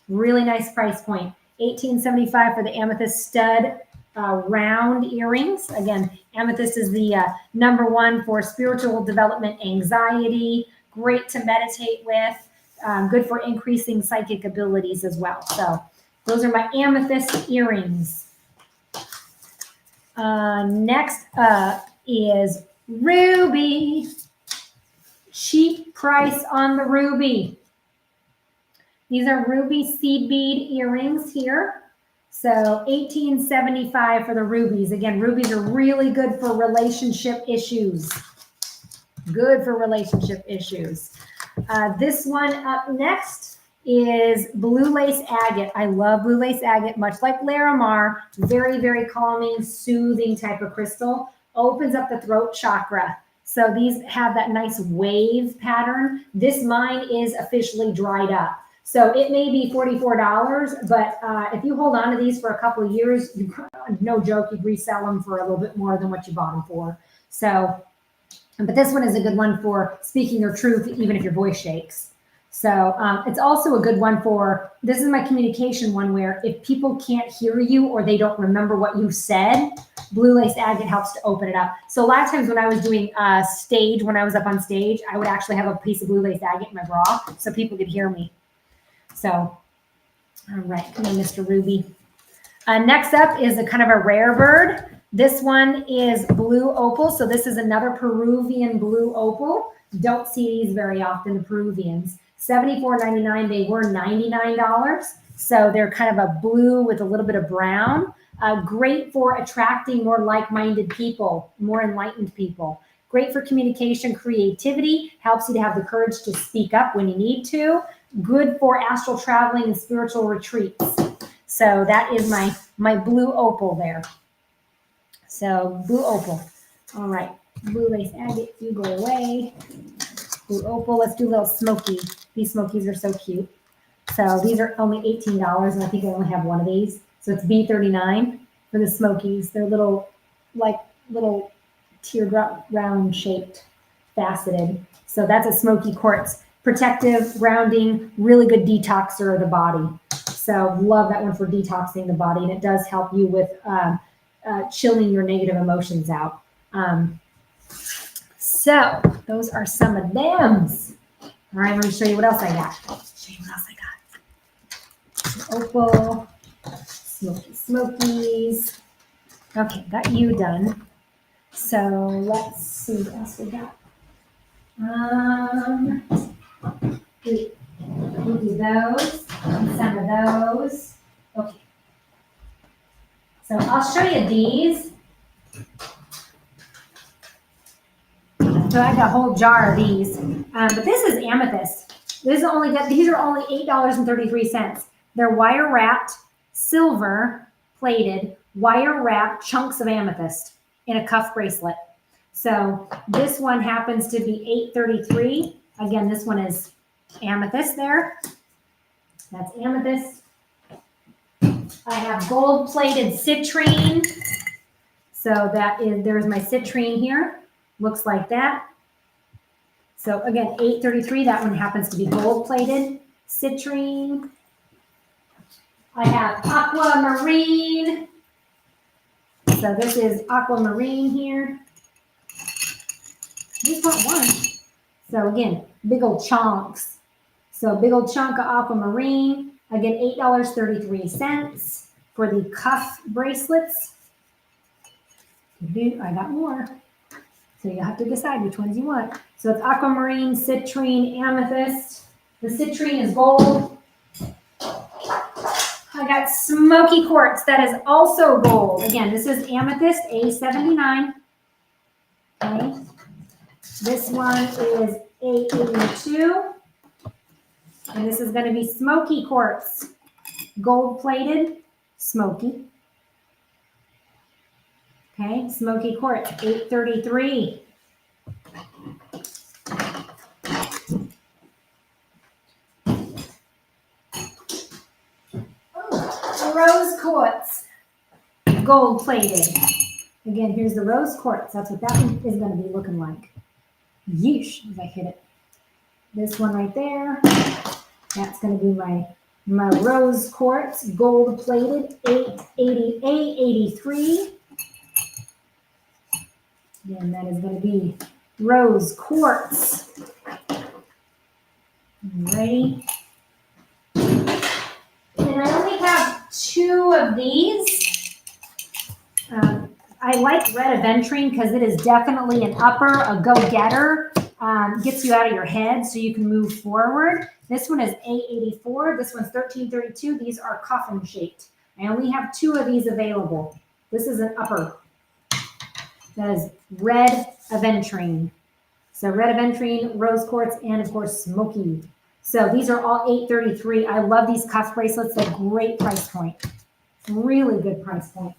Really nice price point. $18.75 for the amethyst stud round earrings. Again, amethyst is the #1 for spiritual development anxiety. Great to meditate with. Good for increasing psychic abilities as well. So those are my amethyst earrings. Next up is ruby. Cheap price on the ruby. These are ruby seed bead earrings here. So $18.75 for the rubies. Again, rubies are really good for relationship issues. Good for relationship issues. This one up next is blue lace agate. I love blue lace agate, much like Larimar. Very, very calming, soothing type of crystal. Opens up the throat chakra. So these have that nice wave pattern. This mine is officially dried up. So it may be $44, but if you hold on to these for a couple of years, no joke, you'd resell them for a little bit more than what you bought them for. So, but this one is a good one for speaking your truth, even if your voice shakes. So it's also a good one for, this is my communication one where if people can't hear you or they don't remember what you said, blue lace agate helps to open it up. So a lot of times when I was doing stage, when I was up on stage, I would actually have a piece of blue lace agate in my bra so people could hear me. So, all right, come on, Mr. Ruby. Next up is a kind of a rare bird. This one is blue opal. So this is another Peruvian blue opal. Don't see these very often, the Peruvians. $74.99. They were $99. So they're kind of a blue with a little bit of brown. Great for attracting more like-minded people, more enlightened people. Great for communication, creativity. Helps you to have the courage to speak up when you need to. Good for astral traveling and spiritual retreats. So that is my blue opal there. So blue opal. All right. Blue lace agate, you go away. Blue opal. Let's do a little smoky. These smokies are so cute. So these are only $18, and I think I only have one of these. So it's B39 for the smokies. They're little teardrop round shaped, faceted. So that's a smoky quartz. Protective, grounding, really good detoxer of the body. So love that one for detoxing the body, and it does help you with chilling your negative emotions out. So those are some of them. All right, let me show you what else I got. Show you what else I got. Opal, smokies. Okay, got you done. So let's see what else we got. We'll do those and some of those. Okay. So I'll show you these. So I got a whole jar of these. But this is amethyst. These are only $8.33. They're wire wrapped, silver plated, wire wrapped chunks of amethyst in a cuff bracelet. So this one happens to be $8.33. Again, this one is amethyst there. That's amethyst. I have gold plated citrine. So that is, there's my citrine here. Looks like that. So again, 833, that one happens to be gold plated. Citrine. I have aquamarine. So this is aquamarine here. Just got one. So again, big old chunks. So big old chunk of aquamarine. Again, $8.33 for the cuff bracelets. I got more. So you have to decide which ones you want. So it's aquamarine, citrine, amethyst. The citrine is gold. I got smoky quartz that is also gold. Again, this is amethyst A79. Okay. This one is A82. And this is going to be smoky quartz. Gold plated, smoky. Okay, smoky quartz, 833. Rose quartz, gold plated. Again, here's the rose quartz. That's what that one is going to be looking like. Yeesh, as I hit it. This one right there, that's going to be my rose quartz, gold plated, 883. Again, that is going to be rose quartz. Ready? And I only have 2 of these. I like red aventurine because it is definitely an upper, a go-getter. Gets you out of your head so you can move forward. This one is A84. This one's 1332. These are coffin shaped. I only have 2 of these available. This is an upper. That is red aventurine. So red aventurine, rose quartz, and of course smoky. So these are all $833. I love these cuff bracelets. They're a great price point. Really good price point.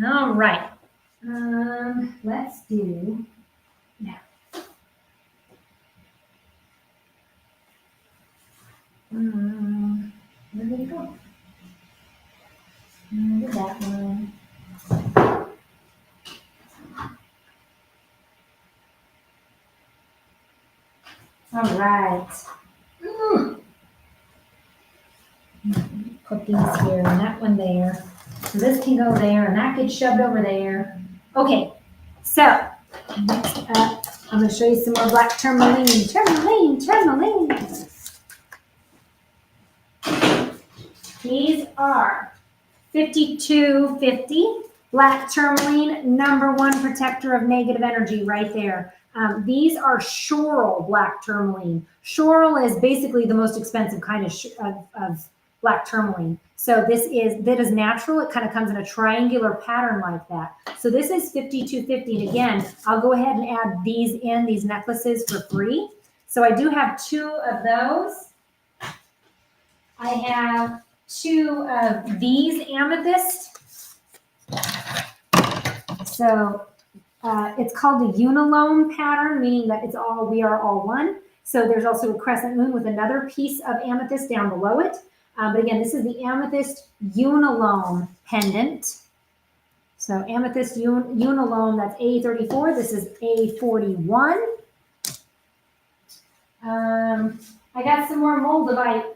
All right. Let's do now. Where did it go? Where did that one? All right. Put these here and that one there. So this can go there and that gets shoved over there. Okay, so next up, I'm going to show you some more black tourmaline. Tourmaline. These are 5250 black tourmaline, #1 protector of negative energy right there. These are Shoral black tourmaline. Shoral is basically the most expensive kind of black tourmaline. So that is natural. It kind of comes in a triangular pattern like that. So this is 5250. And again, I'll go ahead and add these necklaces for free. So I do have 2 of those. I have 2 of these amethyst. So it's called the Unilome pattern, meaning that we are all one. So there's also a crescent moon with another piece of amethyst down below it. But again, this is the amethyst Unilome pendant. So amethyst Unilome, that's A34. This is A41. I got some more moldavite.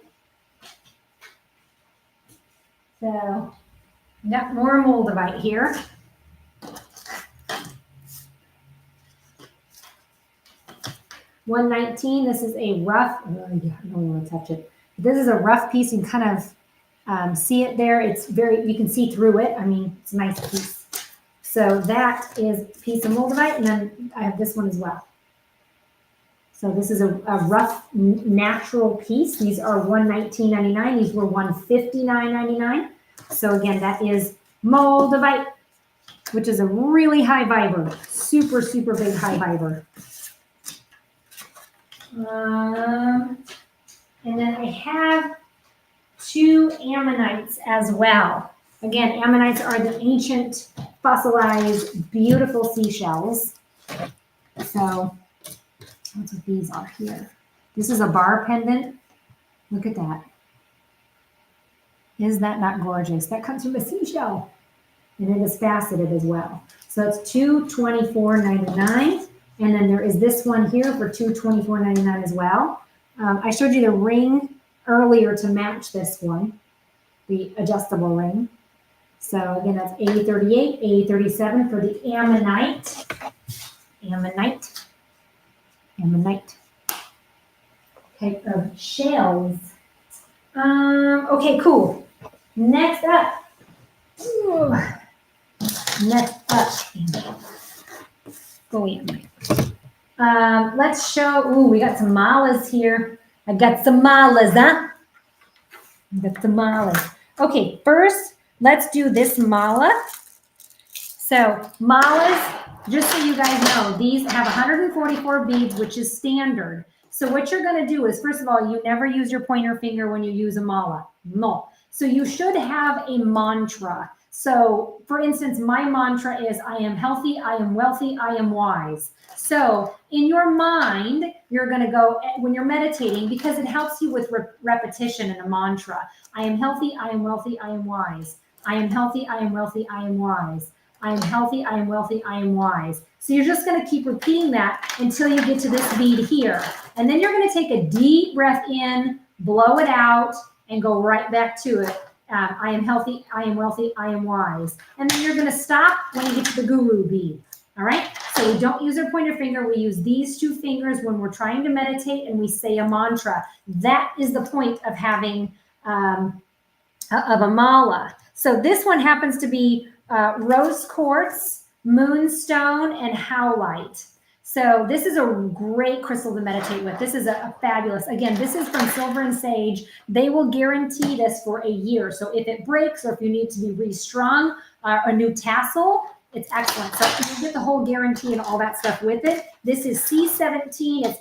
So I got more moldavite here. $119. This is a rough. I don't want to touch it. This is a rough piece. You can kind of see it there. You can see through it. I mean, it's a nice piece. So that is a piece of moldavite, and then I have this one as well. So this is a rough natural piece. These are $119.99. These were $159.99. So again, that is moldavite, which is a really high fiber, super, super big high fiber. And then I have 2 ammonites as well. Again, ammonites are the ancient fossilized, beautiful seashells. So that's what these are here. This is a bar pendant. Look at that. Is that not gorgeous? That comes from a seashell. And it is faceted as well. So So it's $224.99. And then there is this one here for $224.99 as well. I showed you the ring earlier to match this one, the adjustable ring. So again, that's $80.38, $80.37 for the Ammonite. Ammonite type of shells. Okay, cool. Next up. Go in. Let's show, we got some malas here. I got some malas, huh? Okay, first, let's do this mala. So malas, just so you guys know, these have 144 beads, which is standard. So what you're going to do is, first of all, you never use your pointer finger when you use a mala. No. So you should have a mantra. So for instance, my mantra is, I am healthy, I am wealthy, I am wise. So in your mind, you're going to go, when you're meditating, because it helps you with repetition in a mantra. I am healthy, I am wealthy, I am wise. I am healthy, I am wealthy, I am wise. I am healthy, I am wealthy, I am wise. So you're just going to keep repeating that until you get to this bead here. And then you're going to take a deep breath in, blow it out, and go right back to it. I am healthy, I am wealthy, I am wise. And then you're going to stop when you get to the guru bead. All right? So we don't use our pointer finger. We use these two fingers when we're trying to meditate and we say a mantra. That is the point of having of a mala. So this one happens to be rose quartz, moonstone, and howlite. So this is a great crystal to meditate with. This is a fabulous, again, this is from Silver and Sage. They will guarantee this for a year. So if it breaks or if you need to be restrung, a new tassel, it's excellent. So you get the whole guarantee and all that stuff with it. This is C17, it's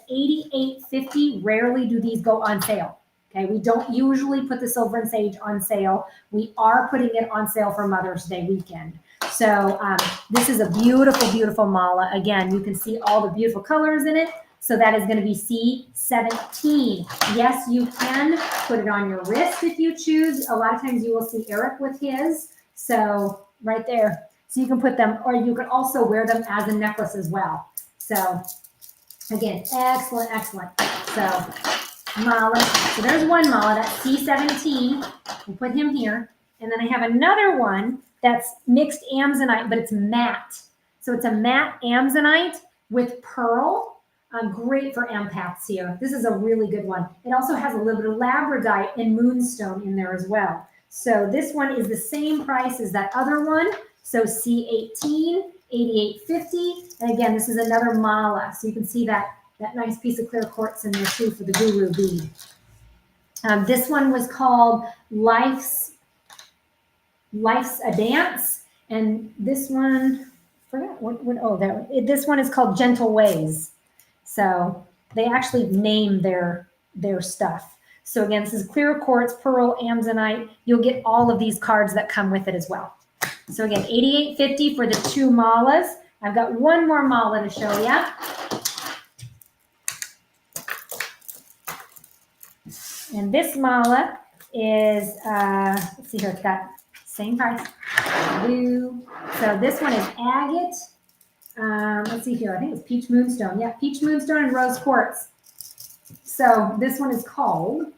$88.50. Rarely do these go on sale. Okay, we don't usually put the Silver and Sage on sale. We are putting it on sale for Mother's Day weekend. So this is a beautiful, beautiful mala. Again, you can see all the beautiful colors in it. So that is going to be C17. Yes, you can put it on your wrist if you choose. A lot of times you will see Eric with his. So right there. So you can put them, or you can also wear them as a necklace as well. So again, excellent, excellent. So mala. So there's one mala, that's C17. We'll put him here. And then I have another one that's mixed amazonite, but it's matte. So it's a matte amazonite with pearl. Great for empaths here. This is a really good one. It also has a little bit of labradorite and moonstone in there as well. So this one is the same price as that other one. So C18, $88.50. And again, this is another mala. So you can see that nice piece of clear quartz in there too for the guru bead. This one was called Life's a Dance. And this one, this one is called Gentle Ways. So they actually name their stuff. So again, this is clear quartz, pearl, amazonite. You'll get all of these cards that come with it as well. So again, $88.50 for the two malas. I've got one more mala to show you. And this mala is, let's see here, it's got same price. Blue. So this one is agate. Let's see here, I think it's peach moonstone. Yeah, peach moonstone and rose quartz. So this one is called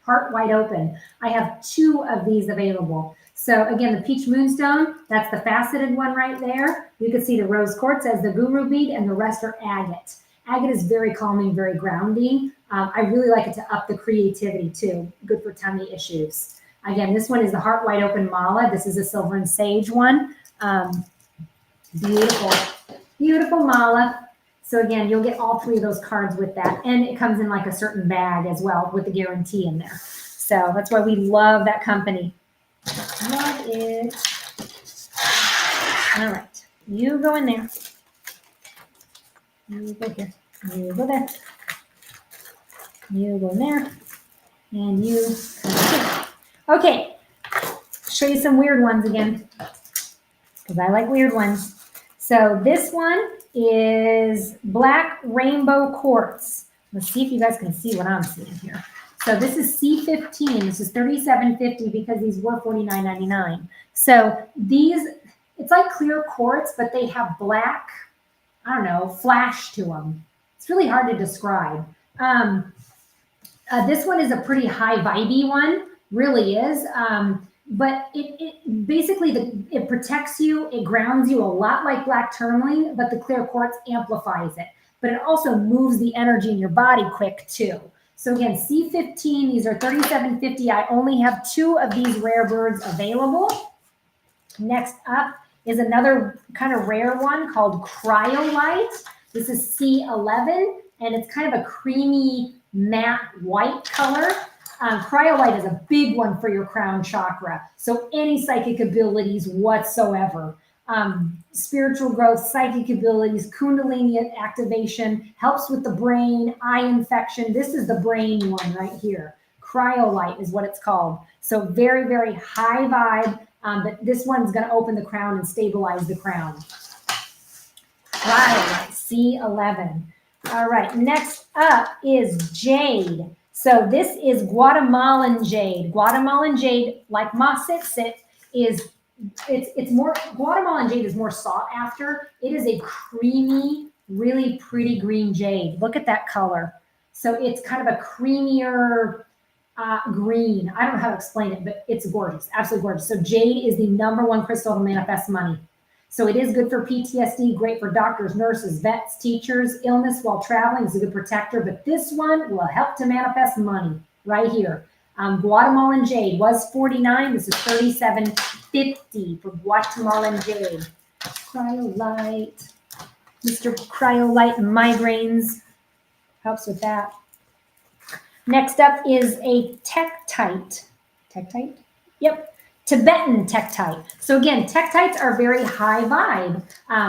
Heart Wide Open. I have two of these available. So again, the peach moonstone, that's the faceted one right there. You can see the rose quartz as the guru bead, and the rest are agate. Agate is very calming, very grounding. I really like it to up the creativity too. Good for tummy issues. Again, this one is the Heart Wide Open mala. This is a Silver and Sage one. Beautiful, beautiful mala. So again, you'll get all three of those cards with that. And it comes in like a certain bag as well with the guarantee in there. So that's why we love that company. Love it. All right. You go in there. You go here. You go there. You go in there. And you come here. Okay. Show you some weird ones again. Because I like weird ones. So this one is black rainbow quartz. Let's see if you guys can see what I'm seeing here. So this is C15. This is $37.50 because these were $49.99. So these, it's like clear quartz, but they have black, I don't know, flash to them. It's really hard to describe. This one is a pretty high vibey one, really is. But it basically, it protects you, it grounds you a lot like black tourmaline, but the clear quartz amplifies it. But it also moves the energy in your body quick too. So again, C15, these are $37.50. I only have 2 of these rare birds available. Next up is another kind of rare one called Cryolite. This is C11, and it's kind of a creamy matte white color. Cryolite is a big one for your crown chakra. So any psychic abilities whatsoever. Spiritual growth, psychic abilities, kundalini activation, helps with the brain, eye infection. This is the brain one right here. Cryolite is what it's called. So very, very high vibe, but this one's going to open the crown and stabilize the crown. Cryolite, C11. All right, next up is jade. So this is Guatemalan jade. Guatemalan jade, like Masitsit, is it's more, Guatemalan jade is more sought after. It is a creamy, really pretty green jade. Look at that color. So it's kind of a creamier green. I don't know how to explain it, but it's gorgeous, absolutely gorgeous. So jade is the #1 crystal to manifest money. So it is good for PTSD, great for doctors, nurses, vets, teachers, illness while traveling is a good protector, but this one will help to manifest money right here. Guatemalan jade was $49. This is $37.50 for Guatemalan jade. Cryolite. Mr. Cryolite migraines helps with that. Next up is a Tektite. Tektite? Yep. Tibetan Tektite. So again, Tektites are very high vibe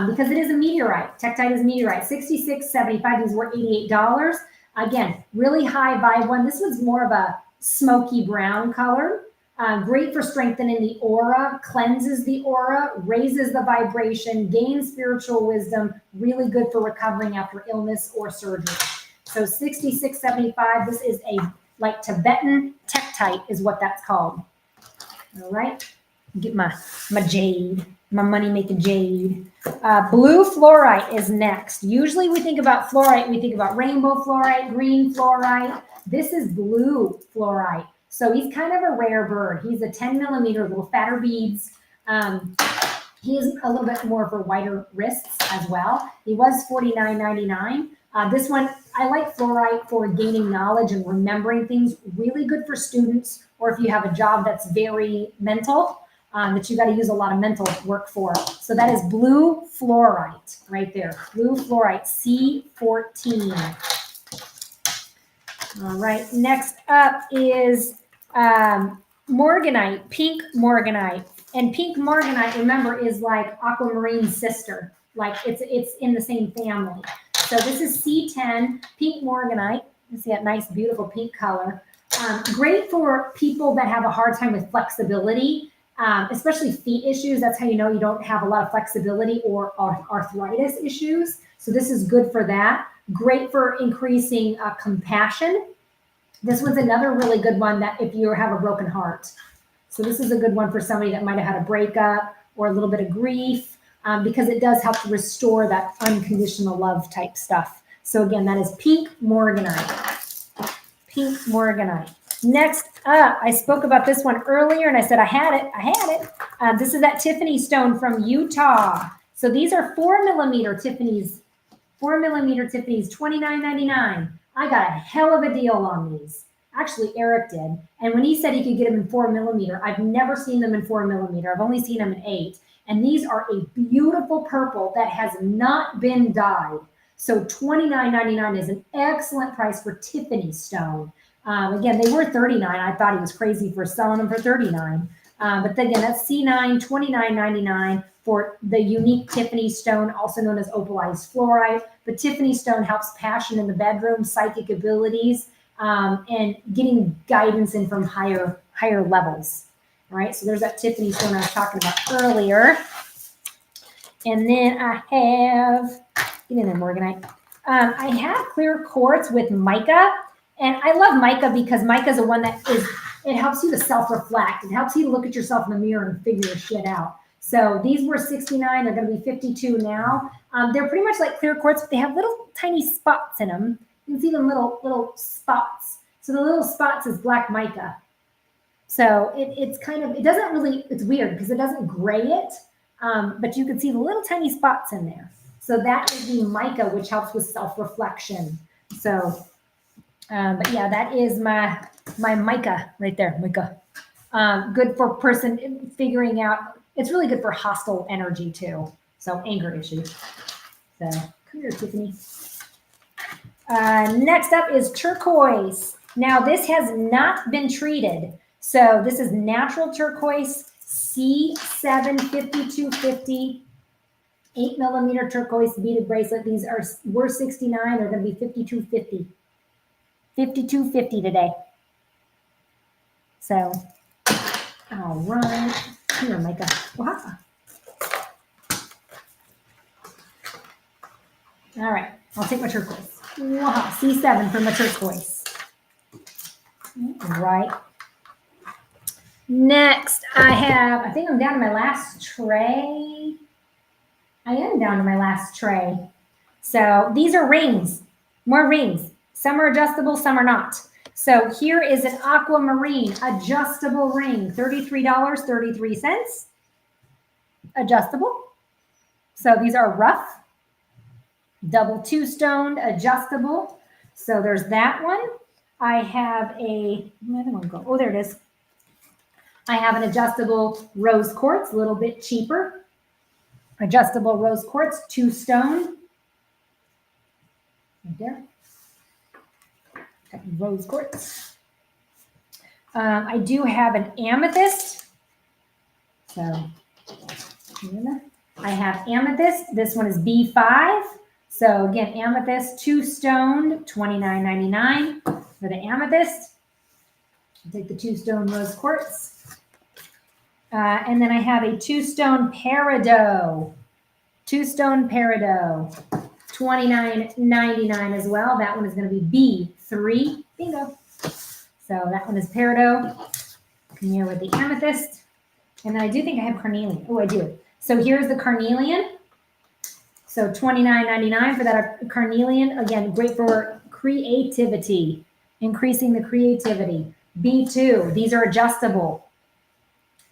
because it is a meteorite. Tektite is a meteorite. $66.75. These were $88. Again, really high vibe one. This one's more of a smoky brown color. Great for strengthening the aura, cleanses the aura, raises the vibration, gains spiritual wisdom. Really good for recovering after illness or surgery. So $66.75. This is a like Tibetan Tektite is what that's called. All right, get my jade, my money-making jade. Blue fluorite is next. Usually we think about fluorite, we think about rainbow fluorite, green fluorite. This is blue fluorite. So he's kind of a rare bird. He's a 10 millimeter, little fatter beads. He is a little bit more for wider wrists as well. He was $49.99. This one, I like fluorite for gaining knowledge and remembering things. Really good for students, or if you have a job that's very mental, that you got to use a lot of mental work for. So that is blue fluorite right there. Blue fluorite, C14. All right, next up is morganite, pink morganite. And pink morganite, remember, is like aquamarine's sister. Like it's in the same family. So this is C10, pink morganite. You see that nice, beautiful pink color. Great for people that have a hard time with flexibility, especially feet issues. That's how you know you don't have a lot of flexibility or arthritis issues. So this is good for that. Great for increasing compassion. This one's another really good one that if you have a broken heart. So this is a good one for somebody that might have had a breakup or a little bit of grief, because it does help to restore that unconditional love type stuff. So again, that is pink morganite. Pink morganite. Next up, I spoke about this one earlier and I said I had it. This is that Tiffany stone from Utah. So these are 4 millimeter Tiffany's, $29.99. I got a hell of a deal on these. Actually, Eric did. And when he said he could get them in 4 millimeter, I've never seen them in 4 millimeter. I've only seen them in 8. And these are a beautiful purple that has not been dyed. So $29.99 is an excellent price for Tiffany stone. Again, they were $39. I thought he was crazy for selling them for $39. But again, that's C9, $29.99 for the unique Tiffany stone, also known as opalized fluorite. But Tiffany stone helps passion in the bedroom, psychic abilities, and getting guidance in from higher levels. All right, so there's that Tiffany stone I was talking about earlier. And then I have, get in there, Morganite. I have clear quartz with mica. And I love mica because mica is the one that is, it helps you to self-reflect. It helps you to look at yourself in the mirror and figure your shit out. So these were 69. They're going to be 52 now. They're pretty much like clear quartz, but they have little tiny spots in them. You can see them little spots. So the little spots is black mica. So it's kind of, it doesn't really, it's weird because it doesn't gray it, but you can see the little tiny spots in there. So that is the mica, which helps with self-reflection. So, but yeah, that is my mica right there, mica. Good for person figuring out, it's really good for hostile energy too. So anger issues. So come here, Tiffany. Next up is turquoise. Now this has not been treated. So this is natural turquoise, C75250, 8 millimeter turquoise beaded bracelet. These were 69. They're going to be 5250. 5250 today. So, all right. Here, Micah. Wow. All right. I'll take my turquoise. Wow. C7 for my turquoise. All right. Next, I think I'm down to my last tray. I am down to my last tray. So these are rings, more rings. Some are adjustable, some are not. So here is an aquamarine adjustable ring, $33.33. Adjustable. So these are rough, double two-stoned, adjustable. So there's that one. I have where'd the one go? Oh, there it is. I have an adjustable rose quartz, a little bit cheaper. Adjustable rose quartz, two-stone. Right there. Rose quartz. I do have an amethyst. So I have amethyst. This one is B5. So again, amethyst, two-stoned, $29.99 for the amethyst. I'll take the two-stone rose quartz. And then I have a two-stone peridot. Two-stone peridot, $29.99 as well. That one is going to be B3. Bingo. So that one is peridot. Come here with the amethyst. And then I do think I have carnelian. Oh, I do. So here's the carnelian. So $29.99 for that carnelian. Again, great for creativity, increasing the creativity. B2. These are adjustable.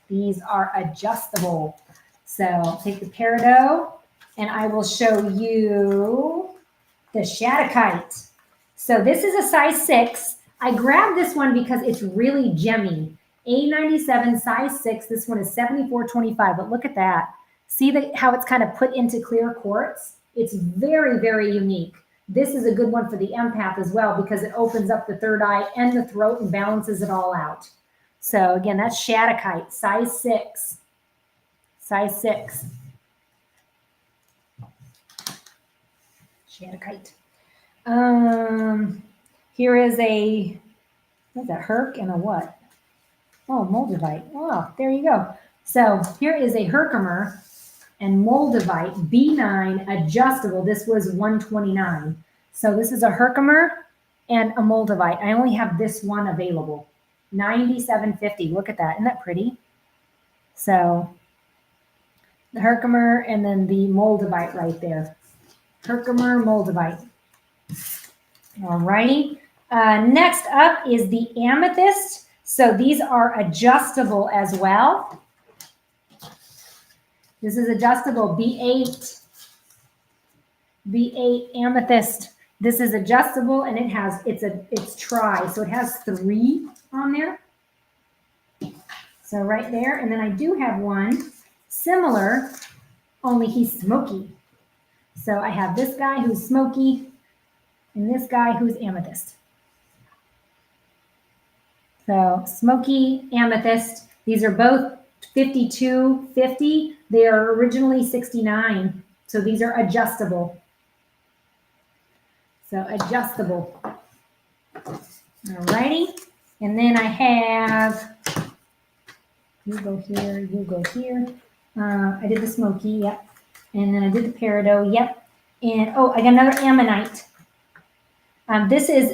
These are adjustable. So I'll take the peridot and I will show you the shattuckite. So this is a size 6. I grabbed this one because it's really gemmy. A97 size 6. This one is $74.25. But look at that. See how it's kind of put into clear quartz? It's very, very unique. This is a good one for the empath as well because it opens up the third eye and the throat and balances it all out. So again, that's shattuckite, size 6. Size 6. Shattuckite. Here is what's that, Herc and a what? Oh, Moldavite. Oh, there you go. So here is a Herkimer and Moldavite B9 adjustable. This was $129. So this is a Herkimer and a Moldavite. I only have this one available. $97.50. Look at that. Isn't that pretty? So the Herkimer and then the Moldavite right there. Herkimer, Moldavite. All righty. Next up is the amethyst. So these are adjustable as well. This is adjustable, B8. B8 amethyst. This is adjustable and it's tri. So it has 3 on there. So right there. And then I do have one similar, only he's smoky. So I have this guy who's smoky and this guy who's amethyst. So smoky, amethyst. These are both $52.50. They are originally $69. So these are adjustable. So adjustable. All righty. And then I have, you go here, you go here. I did the smoky, yep. And then I did the peridot, yep. And oh, I got another ammonite. This is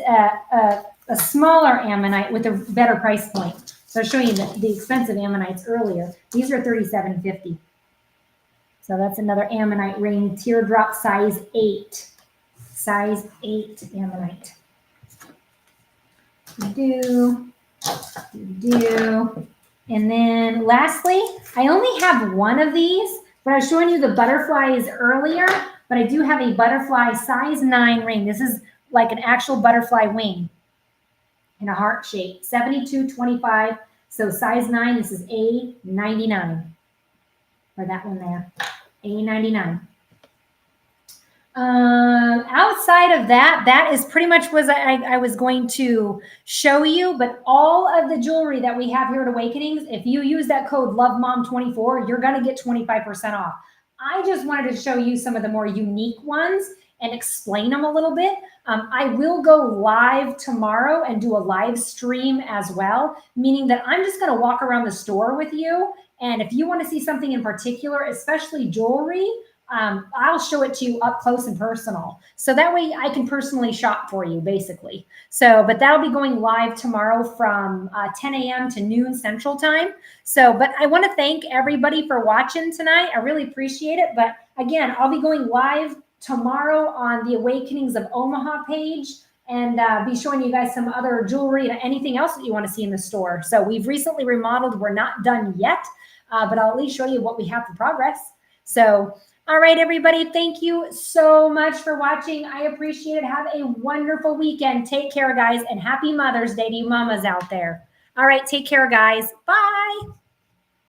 a smaller ammonite with a better price point. So I was showing you the expensive ammonites earlier. These are $37.50. So that's another Ammonite ring, teardrop size 8. Size 8 Ammonite. Do. And then lastly, I only have one of these, but I was showing you the butterflies earlier, but I do have a butterfly size 9 ring. This is like an actual butterfly wing in a heart shape, 72.25. So size 9, this is A99 for that one there, A99. Outside of that, that is pretty much what I was going to show you, but all of the jewelry that we have here at Awakenings, if you use that code LOVEMOM24, you're going to get 25% off. I just wanted to show you some of the more unique ones and explain them a little bit. I will go live tomorrow and do a live stream as well, meaning that I'm just going to walk around the store with you. And if you want to see something in particular, especially jewelry, I'll show it to you up close and personal. So that way I can personally shop for you, basically. So, but that'll be going live tomorrow from 10 a.m. to noon Central Time. So, but I want to thank everybody for watching tonight. I really appreciate it. But again, I'll be going live tomorrow on the Awakenings of Omaha page and be showing you guys some other jewelry and anything else that you want to see in the store. So we've recently remodeled. We're not done yet, but I'll at least show you what we have for progress. So, all right, everybody, thank you so much for watching. I appreciate it. Have a wonderful weekend. Take care, guys, and happy Mother's Day to you mamas out there. All right, take care, guys. Bye.